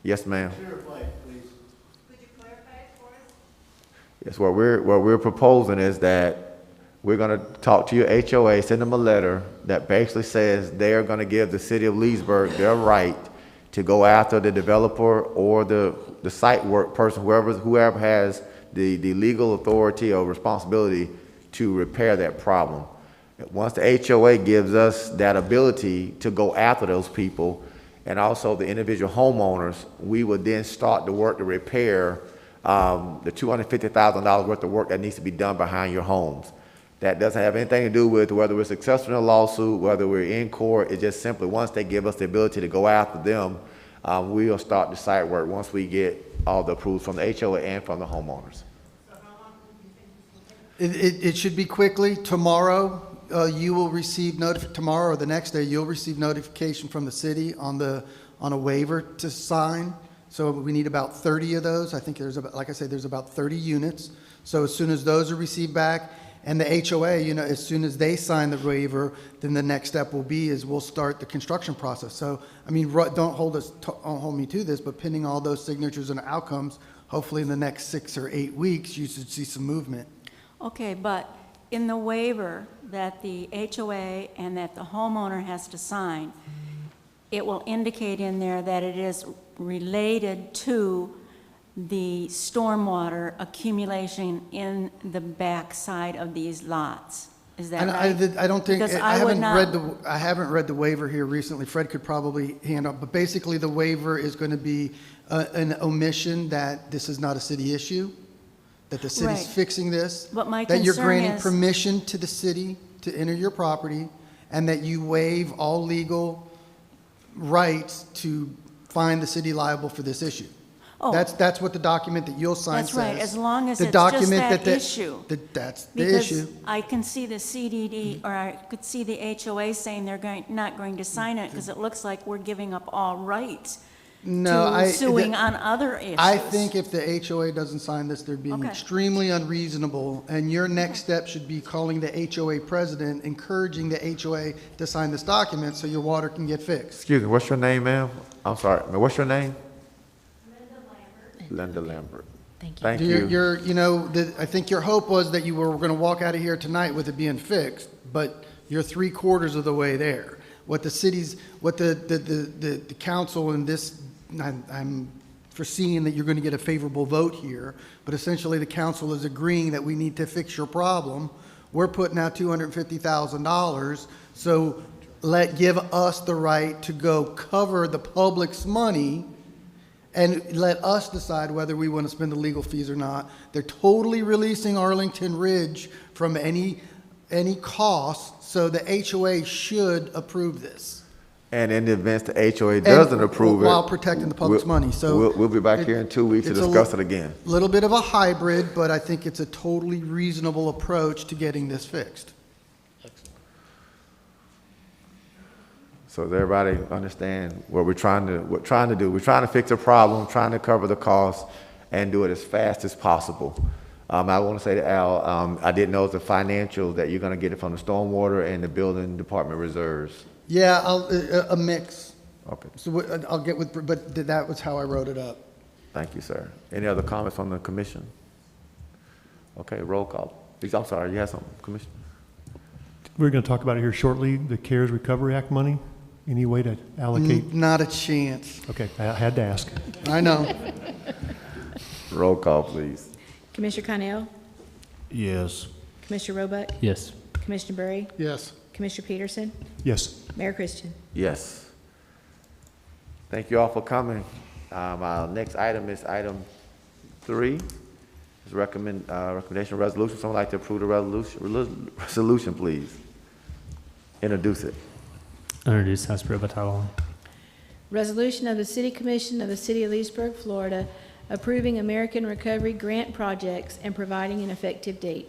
Yes, ma'am. Yes, what we're proposing is that we're going to talk to your HOA, send them a letter that basically says they are going to give the city of Leesburg their right to go after the developer or the site work person, whoever has the legal authority or responsibility to repair that problem. Once the HOA gives us that ability to go after those people and also the individual homeowners, we would then start the work to repair the $250,000 worth of work that needs to be done behind your homes. That doesn't have anything to do with whether we're successful in a lawsuit, whether we're in court. It's just simply once they give us the ability to go after them, we'll start the site work once we get all the approvals from the HOA and from the homeowners. It should be quickly. Tomorrow, you will receive tomorrow or the next day, you'll receive notification from the city on a waiver to sign. So we need about 30 of those. I think there's about, like I said, there's about 30 units. So as soon as those are received back, and the HOA, as soon as they sign the waiver, then the next step will be is we'll start the construction process. So, I mean, don't hold me to this, but pending all those signatures and outcomes, hopefully in the next 6 or 8 weeks, you should see some movement. Okay, but in the waiver that the HOA and that the homeowner has to sign, it will indicate in there that it is related to the stormwater accumulation in the backside of these lots. Is that right? I don't think, Because I haven't read the waiver here recently. Fred could probably hand up, but basically the waiver is going to be an omission that this is not a city issue, that the city's Right. fixing this. But my that you're concern granting is- permission to the city to enter your property, and that you waive all legal rights to find the city liable for this issue. Oh. That's what the document that you'll sign That's says. right, as long as The it's just document that the- issue. That's the issue. Because I can see the CDD, or I could see the HOA saying they're not going to sign it, because it looks like we're giving up all rights to suing on other issues. I think if the HOA doesn't sign this, they're being Okay. extremely unreasonable, and your next step should be calling the HOA president, encouraging the HOA to sign this document so your water can get fixed. Excuse me, what's your name, ma'am? I'm sorry, what's your name? Linda Lambert. Thank you. Thank you. You know, I think your hope was that you were going to walk out of here tonight with it being fixed, but you're 3/4 of the way there. What the council and this, I'm foreseeing that you're going to get a favorable vote here, but essentially the council is agreeing that we need to fix your problem. We're putting out $250,000, so give us the right to go cover the public's money and let us decide whether we want to spend the legal fees or not. They're totally releasing Arlington Ridge from any cost, so the HOA should approve this. And in the event the HOA doesn't approve it. While protecting the public's money, so. We'll be back here in 2 weeks to discuss it again. A little bit of a hybrid, but I think it's a totally reasonable approach to getting this fixed. So does everybody understand what we're trying to do? We're trying to fix a problem, trying to cover the cost, and do it as fast as possible. I want to say to Al, I didn't know the financial that you're going to get it from the stormwater and the building department reserves. Yeah, a mix. Okay. So I'll get with, but that was how I wrote it up. Thank you, sir. Any other comments from the commission? Okay, roll call. Please, I'm sorry, you had something, Commissioner? We're going to talk about it here shortly, the CARES Recovery Act money. Any way to allocate? Not a chance. Okay, I had to ask. I know. Roll call, please. Commissioner Connell? Yes. Commissioner Roebuck? Yes. Commissioner Berry? Yes. Commissioner Peterson? Yes. Mayor Christian? Yes. Thank you all for coming. Our next item is item 3. It's recommendation resolution. Someone like to approve the resolution, please. Introduce it. Introduced as per by title only. Resolution of the City Commission of the City of Leesburg, Florida, approving American Recovery Grant projects and providing an effective date.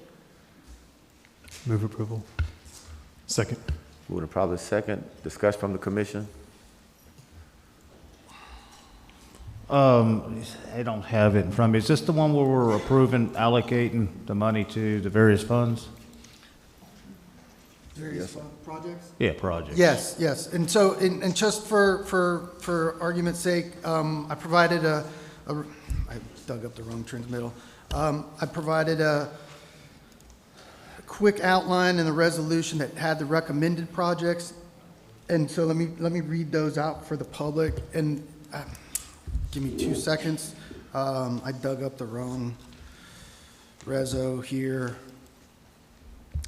Move approval. Second. Moving to probably second. Discussion from the commission. I don't have it in front of me. Is this the one where we're approving, allocating the money to the various funds? Various projects? Yeah, projects. Yes, yes. And so, and just for argument's sake, I provided I dug up the wrong transmittal. I provided a quick outline in the resolution that had the recommended projects. And so let me read those out for the public. And give me 2 seconds. I dug up the wrong reso here.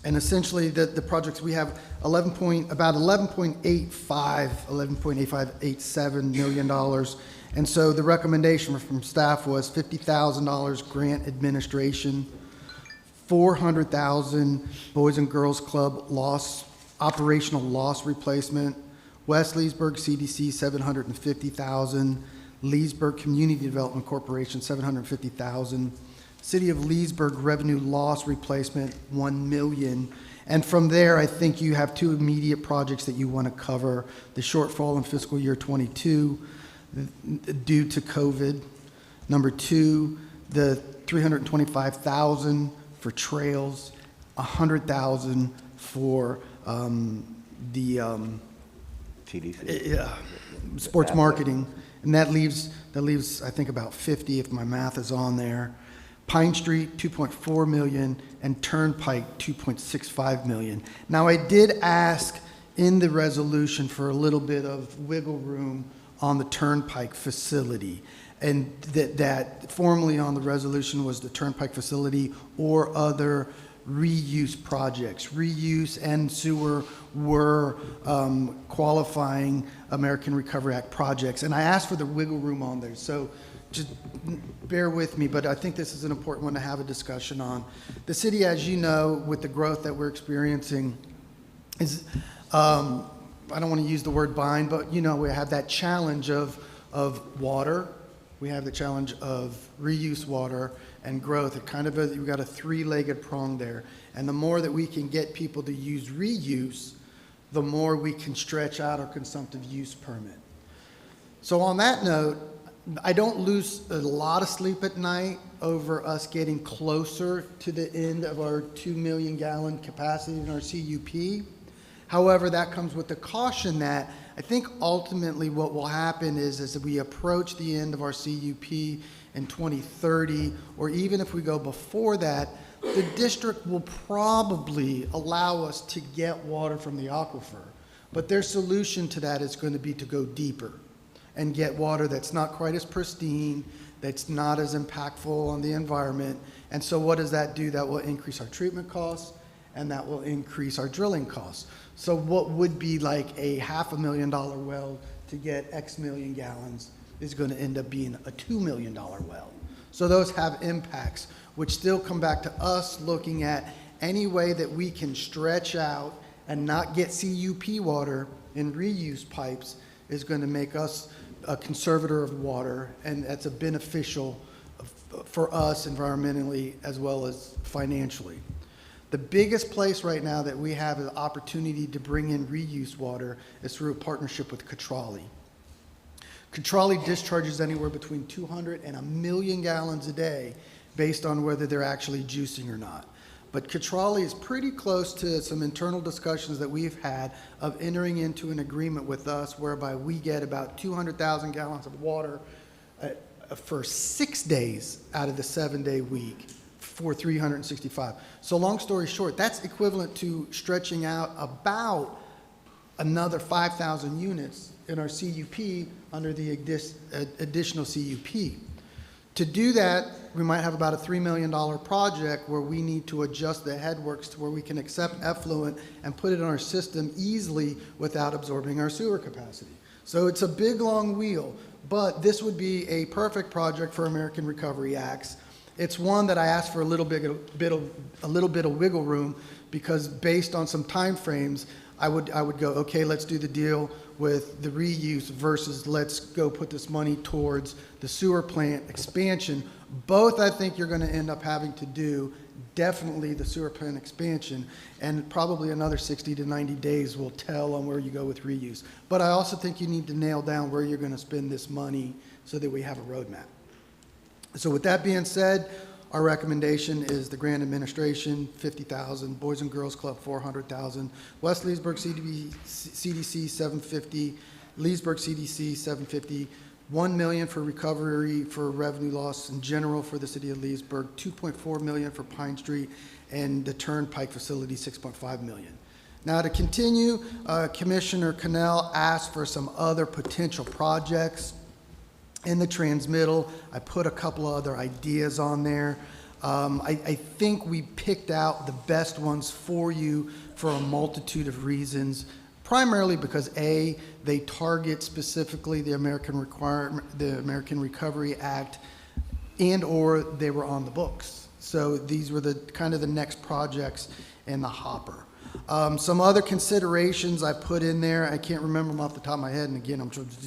And essentially, the projects, we have about $11.8587 million. And so the recommendation from staff was $50,000 grant administration, $400,000 Boys and Girls Club operational loss replacement, West Leesburg CDC $750,000, Leesburg Community Development Corporation $750,000, City of Leesburg revenue loss replacement, $1 million. And from there, I think you have 2 immediate projects that you want to cover. The shortfall in fiscal year 22 due to COVID. Number 2, the $325,000 for trails, $100,000 for the TDC. Sports marketing. And that leaves, I think, about 50 if my math is on there. Pine Street, $2.4 million, and Turnpike, $2.65 million. Now, I did ask in the resolution for a little bit of wiggle room on the Turnpike facility, and that formally on the resolution was the Turnpike facility or other reuse projects. Reuse and sewer were qualifying American Recovery Act projects, and I asked for the wiggle room on there. So just bear with me, but I think this is an important one to have a discussion on. The city, as you know, with the growth that we're experiencing, is, I don't want to use the word bind, but you know, we have that challenge of water. We have the challenge of reuse water and growth. It kind of, we've got a 3-legged prong there. And the more that we can get people to use reuse, the more we can stretch out our consumptive use permit. So on that note, I don't lose a lot of sleep at night over us getting closer to the end of our 2 million gallon capacity in our CUP. However, that comes with the caution that I think ultimately what will happen is as we approach the end of our CUP in 2030, or even if we go before that, the district will probably allow us to get water from the aquifer. But their solution to that is going to be to go deeper and get water that's not quite as pristine, that's not as impactful on the environment. And so what does that do? That will increase our treatment costs, and that will increase our drilling costs. So what would be like a $500,000 well to get X million gallons is going to end up being a $2 million well. So those have impacts, which still come back to us looking at any way that we can stretch out and not get CUP water in reuse pipes is going to make us a conservator of water, and that's a beneficial for us environmentally as well as financially. The biggest place right now that we have an opportunity to bring in reuse water is through a partnership with Catrali. Catrali discharges anywhere between 200 and 1 million gallons a day based on whether they're actually juicing or not. But Catrali is pretty close to some internal discussions that we've had of entering into an agreement with us whereby we get about 200,000 gallons of water for 6 days out of the 7-day week for 365. So long story short, that's equivalent to stretching out about another 5,000 units in our CUP under the additional CUP. To do that, we might have about a $3 million project where we need to adjust the headworks to where we can accept effluent and put it in our system easily without absorbing our sewer capacity. So it's a big, long wheel, but this would be a perfect project for American Recovery Acts. It's one that I asked for a little bit of wiggle room because based on some time frames, I would go, okay, let's do the deal with the reuse versus let's go put this money towards the sewer plant expansion. Both I think you're going to end up having to do, definitely the sewer plant expansion, and probably another 60 to 90 days will tell on where you go with reuse. But I also think you need to nail down where you're going to spend this money so that we have a roadmap. So with that being said, our recommendation is the grant administration, $50,000, Boys and Girls Club, $400,000, West Leesburg CDC, $750,000, Leesburg CDC, $750,000, $1 million for recovery for revenue loss in general for the city of Leesburg, $2.4 million for Pine Street, and the Turnpike facility, $6.5 million. Now to continue, Commissioner Cannell asked for some other potential projects. In the transmittal, I put a couple of other ideas on there. I think we picked out the best ones for you for a multitude of reasons, primarily because A, they target specifically the American Recovery Act, and or they were on the books. So these were the kind of the next projects in the hopper. Some other considerations I put in there, I can't remember them off the top of my head, and again,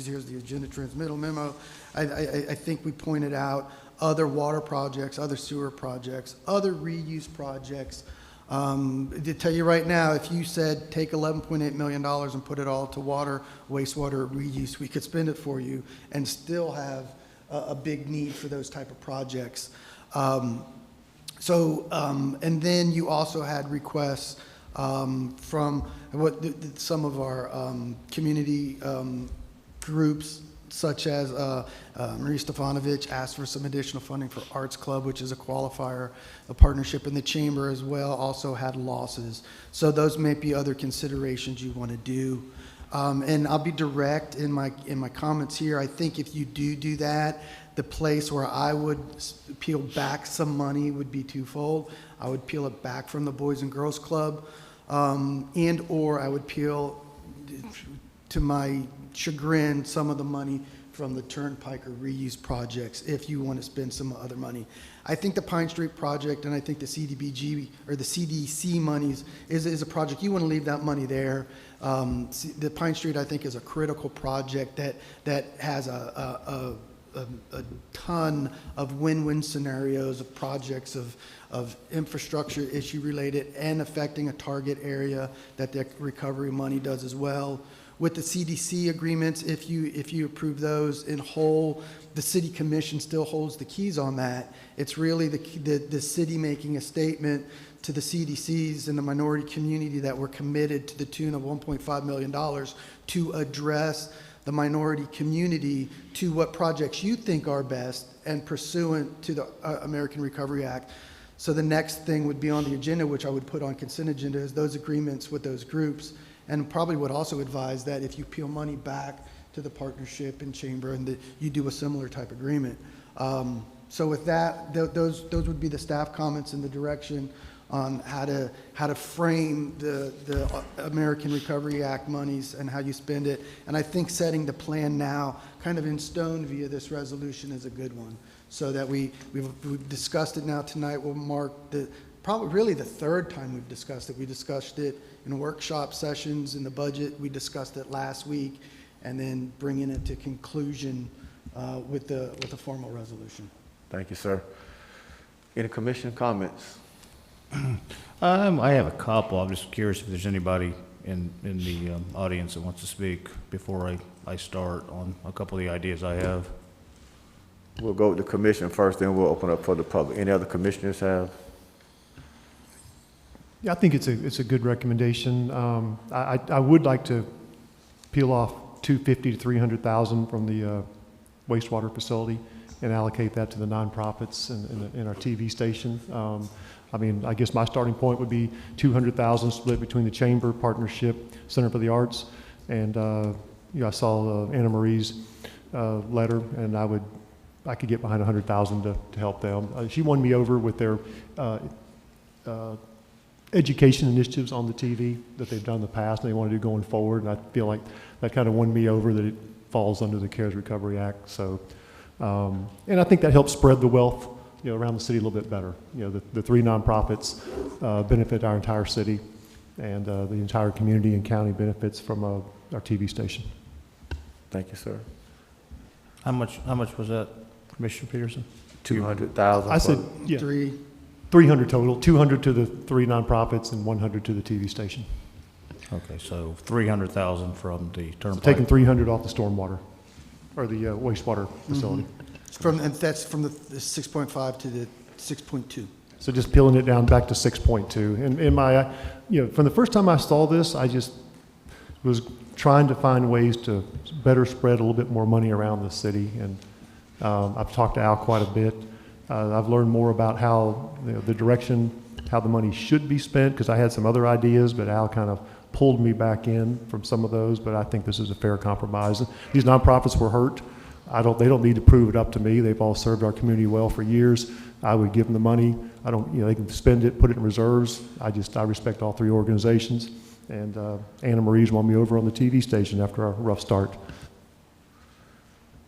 here's the agenda transmittal memo. I think we pointed out other water projects, other sewer projects, other reuse projects. To tell you right now, if you said take $11.8 million and put it all to water, wastewater reuse, we could spend it for you and still have a big need for those type of projects. And then you also had requests from some of our community groups, such as Marie Stefanovich asked for some additional funding for Arts Club, which is a qualifier. A partnership in the chamber as well also had losses. So those may be other considerations you want to do. And I'll be direct in my comments here. I think if you do that, the place where I would peel back some money would be twofold. I would peel it back from the Boys and Girls Club, and or I would peel, to my chagrin, some of the money from the Turnpike or reuse projects if you want to spend some other money. I think the Pine Street project and I think the CDBG or the CDC monies is a project you want to leave that money there. The Pine Street I think is a critical project that has a ton of win-win scenarios of projects of infrastructure issue related and affecting a target area that the recovery money does as well. With the CDC agreements, if you approve those in whole, the city commission still holds the keys on that. It's really the city making a statement to the CDCs and the minority community that we're committed to the tune of $1.5 million to address the minority community to what projects you think are best and pursuant to the American Recovery Act. So the next thing would be on the agenda, which I would put on consent agenda, is those agreements with those groups. And probably would also advise that if you peel money back to the partnership and chamber, and that you do a similar type agreement. So with that, those would be the staff comments and the direction on how to frame the American Recovery Act monies and how you spend it. And I think setting the plan now, kind of in stone via this resolution, is a good one. So that we've discussed it now tonight. We'll mark probably really the third time we've discussed it. We discussed it in workshop sessions in the budget. We discussed it last week, and then bringing it to conclusion with the formal resolution. Thank you, sir. Any commission comments? I have a couple. I'm just curious if there's anybody in the audience that wants to speak before I start on a couple of the ideas I have. We'll go with the commission first, then we'll open up for the public. Any other commissioners have? Yeah, I think it's a good recommendation. I would like to peel off $250,000 to $300,000 from the wastewater facility and allocate that to the nonprofits in our TV station. I mean, I guess my starting point would be $200,000 split between the Chamber, Partnership, Center for the Arts, and you know, I saw Anna Marie's letter, and I could get behind $100,000 to help them. She won me over with their education initiatives on the TV that they've done in the past, and they want to do going forward. And I feel like that kind of won me over that it falls under the CARES Recovery Act. So, and I think that helps spread the wealth, you know, around the city a little bit better. You know, the three nonprofits benefit our entire city, and the entire community and county benefits from our TV station. Thank you, sir. How much was that, Commissioner Peterson? 200,000. I said, yeah, 300 total, 200 to the three nonprofits and 100 to the TV station. Okay, so 300,000 from the turnpike. So taking 300 off the stormwater, or the wastewater facility. And that's from the 6.5 to the 6.2. So just peeling it down back to 6.2. And in my, you know, from the first time I saw this, I just was trying to find ways to better spread a little bit more money around the city. And I've talked to Al quite a bit. I've learned more about how, you know, the direction, how the money should be spent, because I had some other ideas, but Al kind of pulled me back in from some of those. But I think this is a fair compromise. These nonprofits were hurt. They don't need to prove it up to me. They've all served our community well for years. I would give them the money. I don't, you know, they can spend it, put it in reserves. I respect all three organizations. And Anna Marie's won me over on the TV station after our rough start.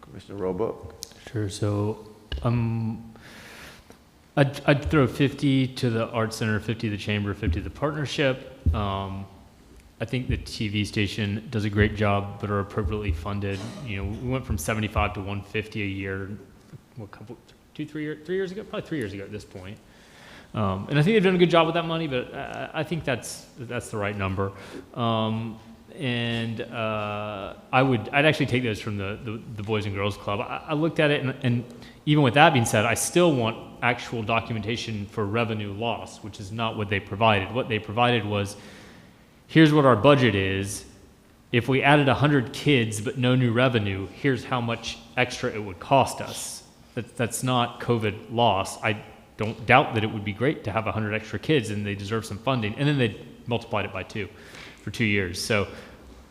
Commissioner Roebuck. Sure. So, I'd throw 50 to the Arts Center, 50 to the Chamber, 50 to the Partnership. I think the TV station does a great job, but are appropriately funded. You know, we went from 75 to 150 a year, three years ago, probably 3 years ago at this point. And I think they've done a good job with that money, but I think that's the right number. I'd actually take those from the Boys and Girls Club. I looked at it, and even with that being said, I still want actual documentation for revenue loss, which is not what they provided. What they provided was, here's what our budget is. If we added 100 kids but no new revenue, here's how much extra it would cost us. That's not COVID loss. I don't doubt that it would be great to have 100 extra kids, and they deserve some funding. And then they multiplied it by 2 for 2 years. So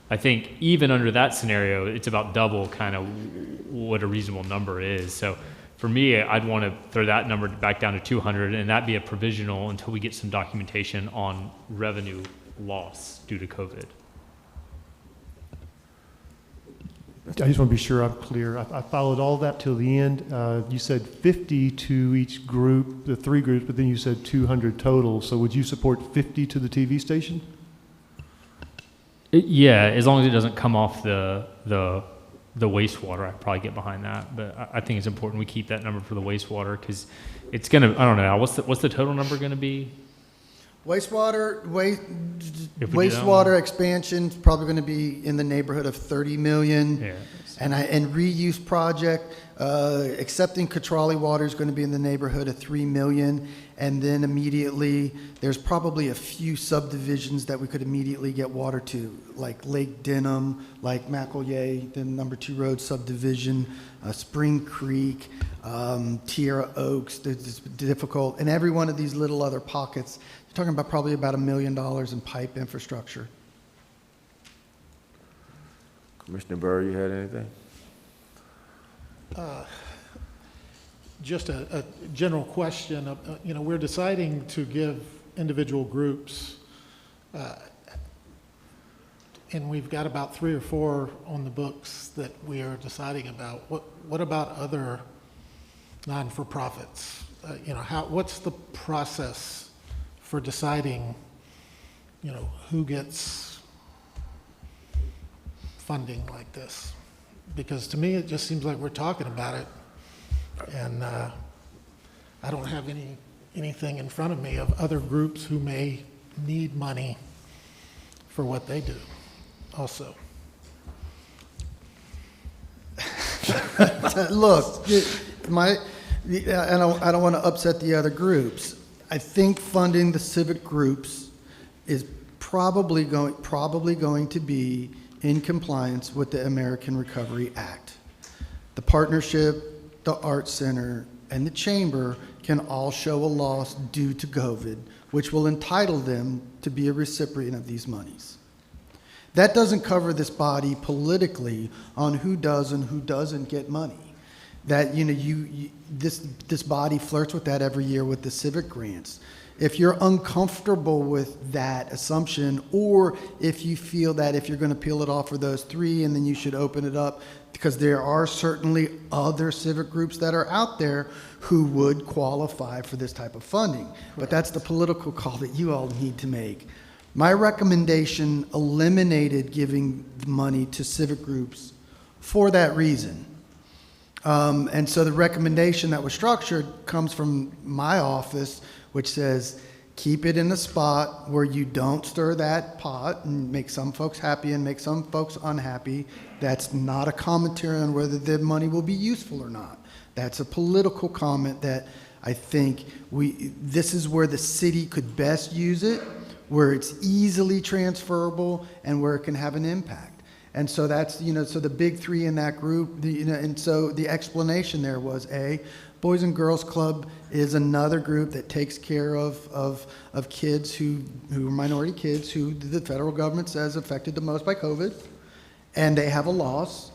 I think even under that scenario, it's about double kind of what a reasonable number is. So for me, I'd want to throw that number back down to 200, and that be a provisional until we get some documentation on revenue loss due to COVID. I just want to be sure I'm clear. I followed all that till the end. You said 50 to each group, the three groups, but then you said 200 total. So would you support 50 to the TV station? Yeah, as long as it doesn't come off the wastewater, I'd probably get behind that. But I think it's important we keep that number for the wastewater, because it's gonna, I don't know, what's the total number gonna be? Wastewater expansion is probably going to be in the neighborhood of 30 million. Yeah. And reuse project, Accepting Catrali water is going to be in the neighborhood of 3 million. And then immediately, there's probably a few subdivisions that we could immediately get water to, like Lake Denham, like McElroy, the number 2 road subdivision, Spring Creek, Tierra Oaks. It's difficult. And every one of these little other pockets, you're talking about probably about $1 million in pipe infrastructure. Commissioner Burr, you had anything? Just a general question. You know, we're deciding to give individual groups, and we've got about 3 or 4 on the books that we are deciding about. What about other non-for-profits? You know, what's the process for deciding, you know, who gets funding like this? Because to me, it just seems like we're talking about it, and I don't have anything in front of me of other groups who may need money for what they do also. Look, I don't want to upset the other groups. I think funding the civic groups is probably going to be in compliance with the American Recovery Act. The partnership, the Art Center, and the Chamber can all show a loss due to COVID, which will entitle them to be a recipient of these monies. That doesn't cover this body politically on who does and who doesn't get money. That, you know, this body flirts with that every year with the civic grants. If you're uncomfortable with that assumption, or if you feel that if you're going to peel it off for those 3 and then you should open it up, because there are certainly other civic groups that are out there who would qualify for this type of funding. But that's the political call that you all need to make. My recommendation eliminated giving money to civic groups for that reason. And so the recommendation that was structured comes from my office, which says, keep it in a spot where you don't stir that pot and make some folks happy and make some folks unhappy. That's not a commentary on whether the money will be useful or not. That's a political comment that I think this is where the city could best use it, where it's easily transferable and where it can have an impact. And so that's, you know, so the big 3 in that group, you know, and so the explanation there was Boys and Girls Club is another group that takes care of kids who are minority kids who the federal government says affected the most by COVID, and they have a loss.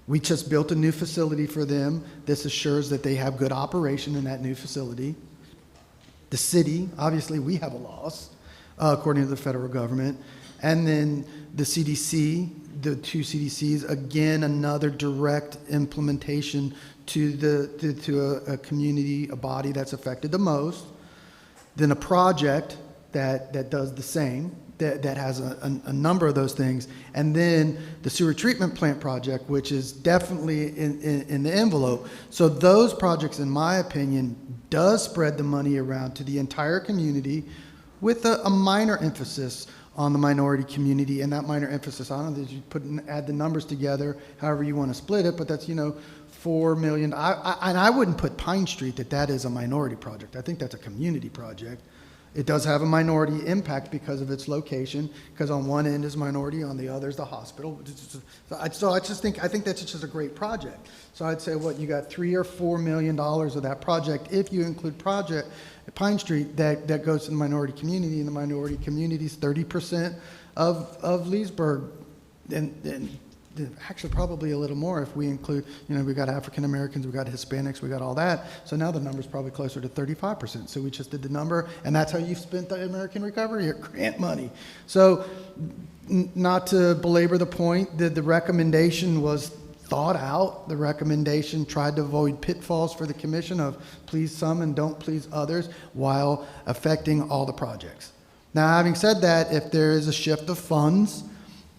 We just built a new facility for them. This assures that they have good operation in that new facility. The city, obviously, we have a loss, according to the federal government. And then the CDC, the 2 CDCs, again, another direct implementation to a community, a body that's affected the most. Then a project that does the same, that has a number of those things. And then the sewer treatment plant project, which is definitely in the envelope. So those projects, in my opinion, does spread the money around to the entire community with a minor emphasis on the minority community. And that minor emphasis, I don't know if you add the numbers together, however you want to split it, but that's, you know, 4 million. And I wouldn't put Pine Street that is a minority project. I think that's a community project. It does have a minority impact because of its location, because on one end is minority, on the other is the hospital. So I think that's just a great project. So I'd say you got $3 or $4 million of that project, if you include project Pine Street, that goes to the minority community, and the minority community is 30% of Leesburg, and actually probably a little more if we include, you know, we got African Americans, we got Hispanics, we got all that. So now the number's probably closer to 35%. So we just did the number, and that's how you've spent the American Recovery Grant money. So not to belabor the point, the recommendation was thought out. The recommendation tried to avoid pitfalls for the commission of please some and don't please others while affecting all the projects. Now, having said that, if there is a shift of funds,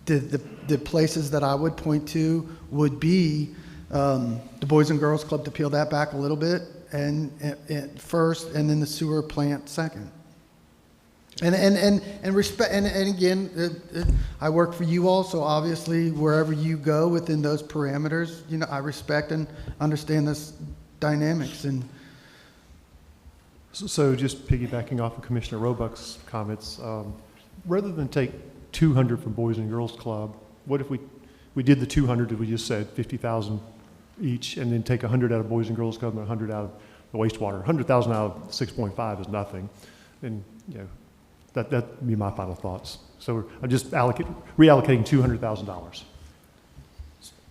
the places that I would point to would be the Boys and Girls Club, to peel that back a little bit, and first, and then the sewer plant second. And respect, and again, I work for you all, so obviously wherever you go within those parameters, you know, I respect and understand this dynamics. And So just piggybacking off of Commissioner Roebuck's comments, rather than take 200 from Boys and Girls Club, what if we did the 200 that we just said, 50,000 each, and then take 100 out of Boys and Girls Club and 100 out of the wastewater? 100,000 out of 6.5 is nothing. And, you know, that'd be my final thoughts. So I'm just reallocating $200,000.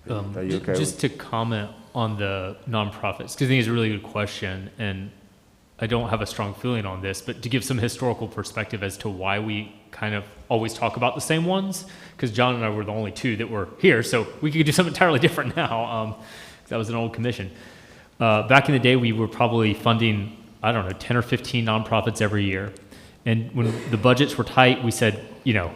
Are you okay Just to comment on the nonprofits, because I think it's a really good question, and I don't have a strong feeling on this, but to give some historical perspective as to why we kind of always talk about the same ones, because John and I were the only two that were here, so we could do something entirely different now. That was an old commission. Back in the day, we were probably funding, I don't know, 10 or 15 nonprofits every year. And when the budgets were tight, we said, you know,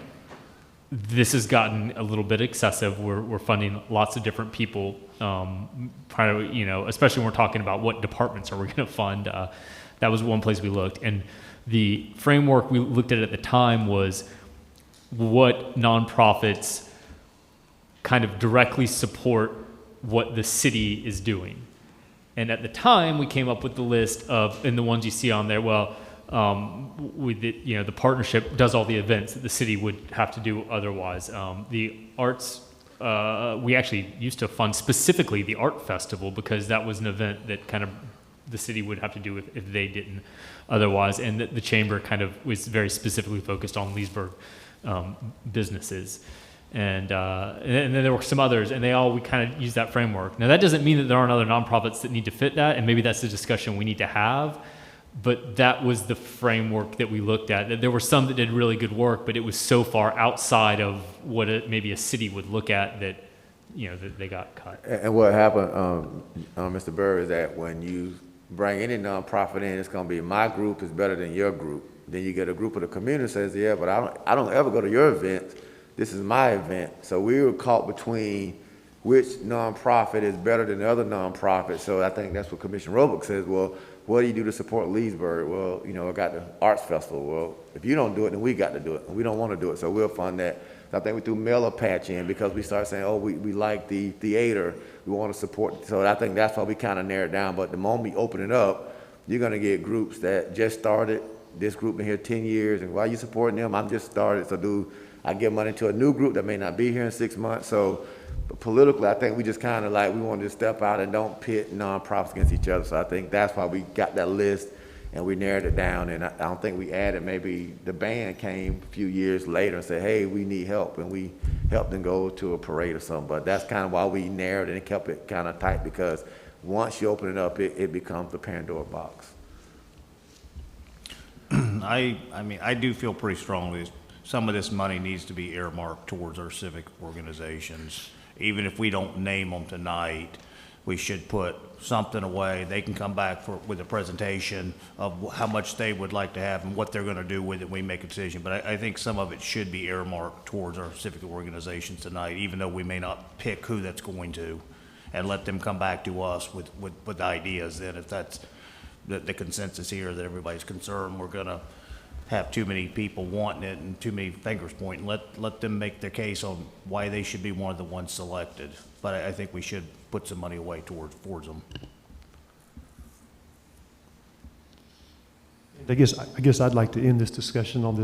this has gotten a little bit excessive. We're funding lots of different people, you know, especially when we're talking about what departments are we going to fund. That was one place we looked. And the framework we looked at the time was what nonprofits kind of directly support what the city is doing. And at the time, we came up with the list of, and the ones you see on there, well, you know, the partnership does all the events that the city would have to do otherwise. The arts, we actually used to fund specifically the art festival because that was an event that kind of the city would have to do if they didn't otherwise. And the chamber kind of was very specifically focused on Leesburg businesses. And then there were some others, and we kind of use that framework. Now, that doesn't mean that there aren't other nonprofits that need to fit that, and maybe that's the discussion we need to have. But that was the framework that we looked at. There were some that did really good work, but it was so far outside of what maybe a city would look at that, you know, that they got cut. And what happened, Mr. Burr, is that when you bring any nonprofit in, it's going to be my group is better than your group. Then you get a group of the community that says, yeah, but I don't ever go to your event. This is my event. So we were caught between which nonprofit is better than the other nonprofit. So I think that's what Commissioner Roebuck says, well, what do you do to support Leesburg? Well, you know, I got the arts festival. Well, if you don't do it, then we got to do it. And we don't want to do it, so we'll fund that. So I think we threw Miller Patch in because we started saying, oh, we like the theater. We want to support. So I think that's why we kind of narrowed down. But the moment we open it up, you're going to get groups that just started. This group been here 10 years, and why are you supporting them? I'm just started. So I give money to a new group that may not be here in 6 months. So politically, I think we just kind of we wanted to step out and don't pit nonprofits against each other. So I think that's why we got that list and we narrowed it down. And I don't think we added, maybe the band came a few years later and said, hey, we need help. And we helped them go to a parade or something. But that's kind of why we narrowed it and kept it kind of tight, because once you open it up, it becomes the Pandora box. I mean, I do feel pretty strongly some of this money needs to be earmarked towards our civic organizations. Even if we don't name them tonight, we should put something away. They can come back with a presentation of how much they would like to have and what they're going to do with it. We make a decision. But I think some of it should be earmarked towards our civic organizations tonight, even though we may not pick who that's going to, and let them come back to us with ideas. Then if that's the consensus here that everybody's concerned, we're going to have too many people wanting it and too many fingers pointing. Let them make their case on why they should be one of the ones selected. But I think we should put some money away towards them. I guess I'd like to end this discussion on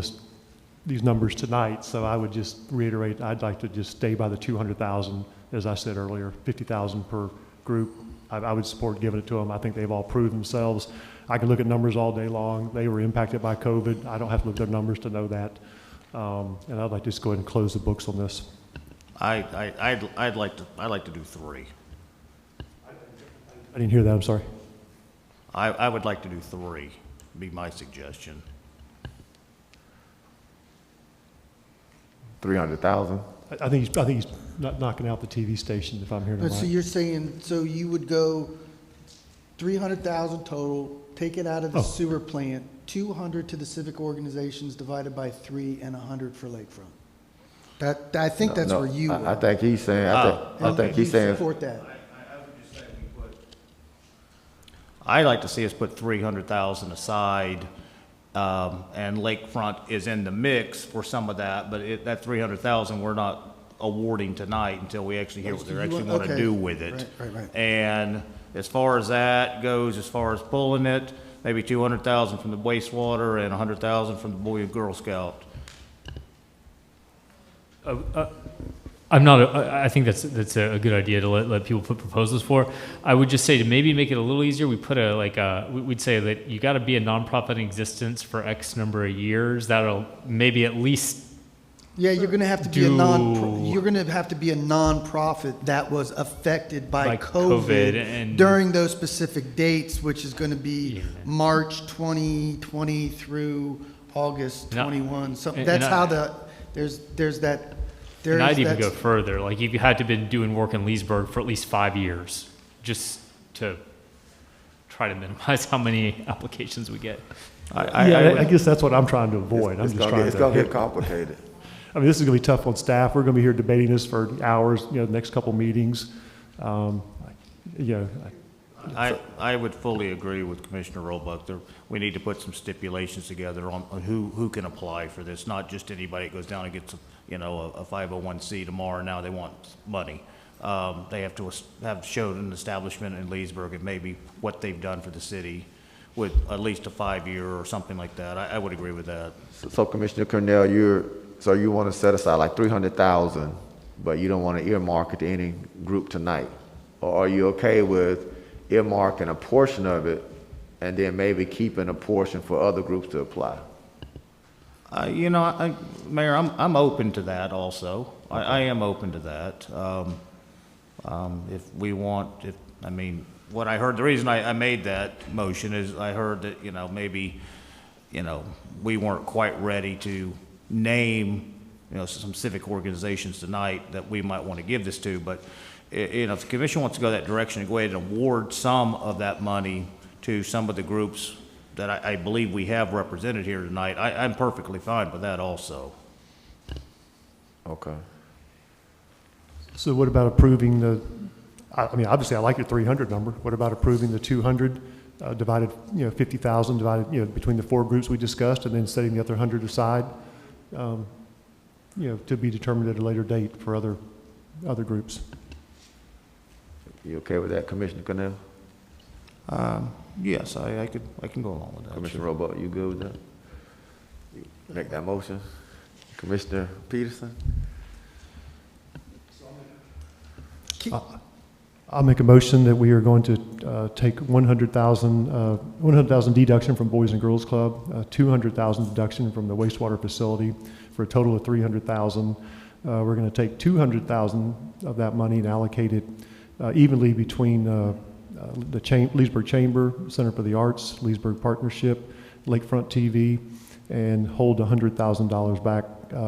these numbers tonight. So I would just reiterate, I'd like to just stay by the 200,000, as I said earlier, 50,000 per group. I would support giving it to them. I think they've all proved themselves. I can look at numbers all day long. They were impacted by COVID. I don't have to look at their numbers to know that. And I'd like to just go ahead and close the books on this. I'd like to do 3. I didn't hear that. I'm sorry. I would like to do 3. Be my suggestion. 300,000. I think he's not knocking out the TV station, if I'm hearing him right. So you're saying, so you would go 300,000 total, take it out of the sewer plant, 200 to the civic organizations divided by 3, and 100 for Lakefront. I think that's where you I think he's saying, I think he's saying. Support that. I'd like to see us put 300,000 aside And Lakefront is in the mix for some of that, but that 300,000, we're not awarding tonight until we actually hear what they actually want to do with it. Right. And as far as that goes, as far as pulling it, maybe 200,000 from the wastewater and 100,000 from the Boy and Girl Scout. I think that's a good idea to let people put proposals for. I would just say to maybe make it a little easier, we put we'd say that you got to be a nonprofit in existence for X number of years. That'll maybe at least. Yeah, you're going to have to be a nonprofit that was affected by COVID and during those specific dates, which is going to be March 2020 through August 21. So that's how there's that. And I'd even go further. Like if you had to been doing work in Leesburg for at least 5 years, just to try to minimize how many applications we get. I guess that's what I'm trying to avoid. It's going to get complicated. I mean, this is going to be tough on staff. We're going to be here debating this for hours, the next couple meetings. I would fully agree with Commissioner Roebuck. We need to put some stipulations together on who can apply for this, not just anybody that goes down and gets a 501c tomorrow. Now they want money. They have to have showed an establishment in Leesburg and maybe what they've done for the city with at least a 5-year or something like that. I would agree with that. So Commissioner Cornell, you want to set aside like 300,000, but you don't want to earmark it to any group tonight? Or are you okay with earmarking a portion of it and then maybe keeping a portion for other groups to apply? Mayor, I'm open to that also. I am open to that. What I heard, the reason I made that motion is I heard that, maybe, we weren't quite ready to name, some civic organizations tonight that we might want to give this to, but, if the commission wants to go that direction and go ahead and award some of that money to some of the groups that I believe we have represented here tonight, I'm perfectly fine with that also. Okay. So what about approving obviously I like your 300 number. What about approving the 200 divided, 50,000 divided, between the 4 groups we discussed, and then setting the other 100 aside, to be determined at a later date for other groups? You okay with that, Commissioner Cornell? Yes, I can go along with that. Commissioner Roebuck, you good with that? You make that motion. Commissioner Peterson? I'll make a motion that we are going to take 100,000 deduction from Boys and Girls Club, 200,000 deduction from the wastewater facility, for a total of 300,000. We're going to take 200,000 of that money and allocate it evenly between the Leesburg Chamber, Center for the Arts, Leesburg Partnership, Lakefront TV, and hold $100,000 back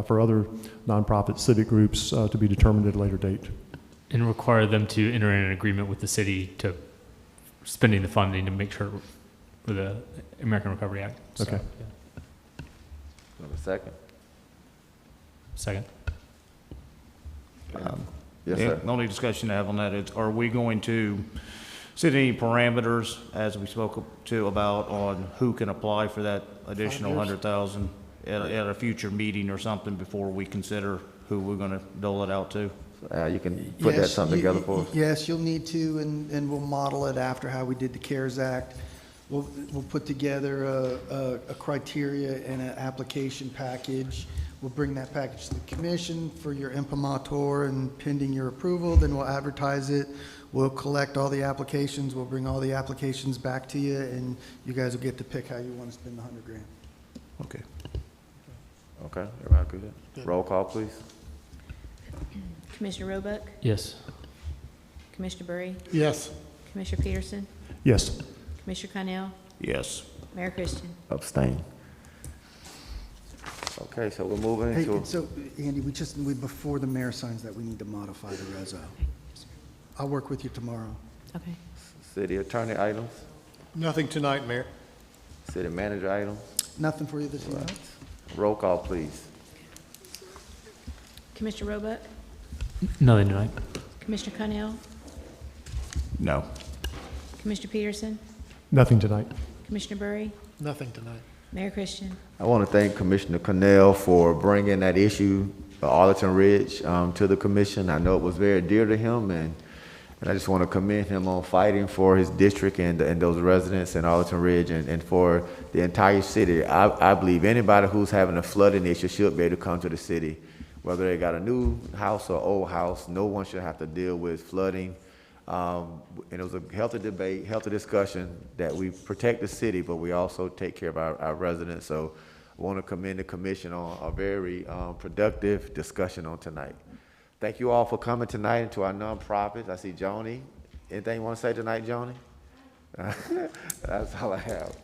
for other nonprofit civic groups to be determined at a later date. And require them to enter in an agreement with the city to spending the funding to make sure for the American Recovery Act. So, okay. Yeah. A second. Second. Yes, sir. The only discussion to have on that is, are we going to set any parameters, as we spoke to about, on who can apply for that additional 100,000 at a future meeting or something before we consider who we're going to dole it out to? You can put that something together for us? Yes, you'll need to, and we'll model it after how we did the CARES Act. We'll put together a criteria and an application package. We'll bring that package to the commission for your imprimatur, and pending your approval, then we'll advertise it. We'll collect all the applications. We'll bring all the applications back to you, and you guys will get to pick how you want to spend the $100,000. Okay. Okay, everybody good? Roll call, please. Commissioner Roebuck? Yes. Commissioner Bury? Yes. Commissioner Peterson? Yes. Commissioner Connell? Yes. Mayor Christian? Abstain. Okay, so we're moving Hey, into... so Andy, before the mayor signs that, we need to modify the reso. I'll work with you tomorrow. Okay. City attorney items, Nothing tonight, Mayor. city manager items. Nothing for you this evening? Roll call, please. Commissioner Roebuck? Nothing tonight. Commissioner Connell? No. Commissioner Peterson? Nothing tonight. Commissioner Bury? Nothing tonight. Mayor Christian. I want to thank Commissioner Cornell for bringing that issue, Arlington Ridge, to the commission. I know it was very dear to him, and I just want to commend him on fighting for his district and those residents in Arlington Ridge and for the entire city. I believe anybody who's having a flooding issue should be able to come to the city. Whether they got a new house or old house, no one should have to deal with flooding. And it was a healthy debate, healthy discussion that we protect the city, but we also take care of our residents. So I want to commend the commission on a very productive discussion on tonight. Thank you all for coming tonight and to our nonprofits. I see Joni. Anything you want to say tonight, Joni? That's all I have.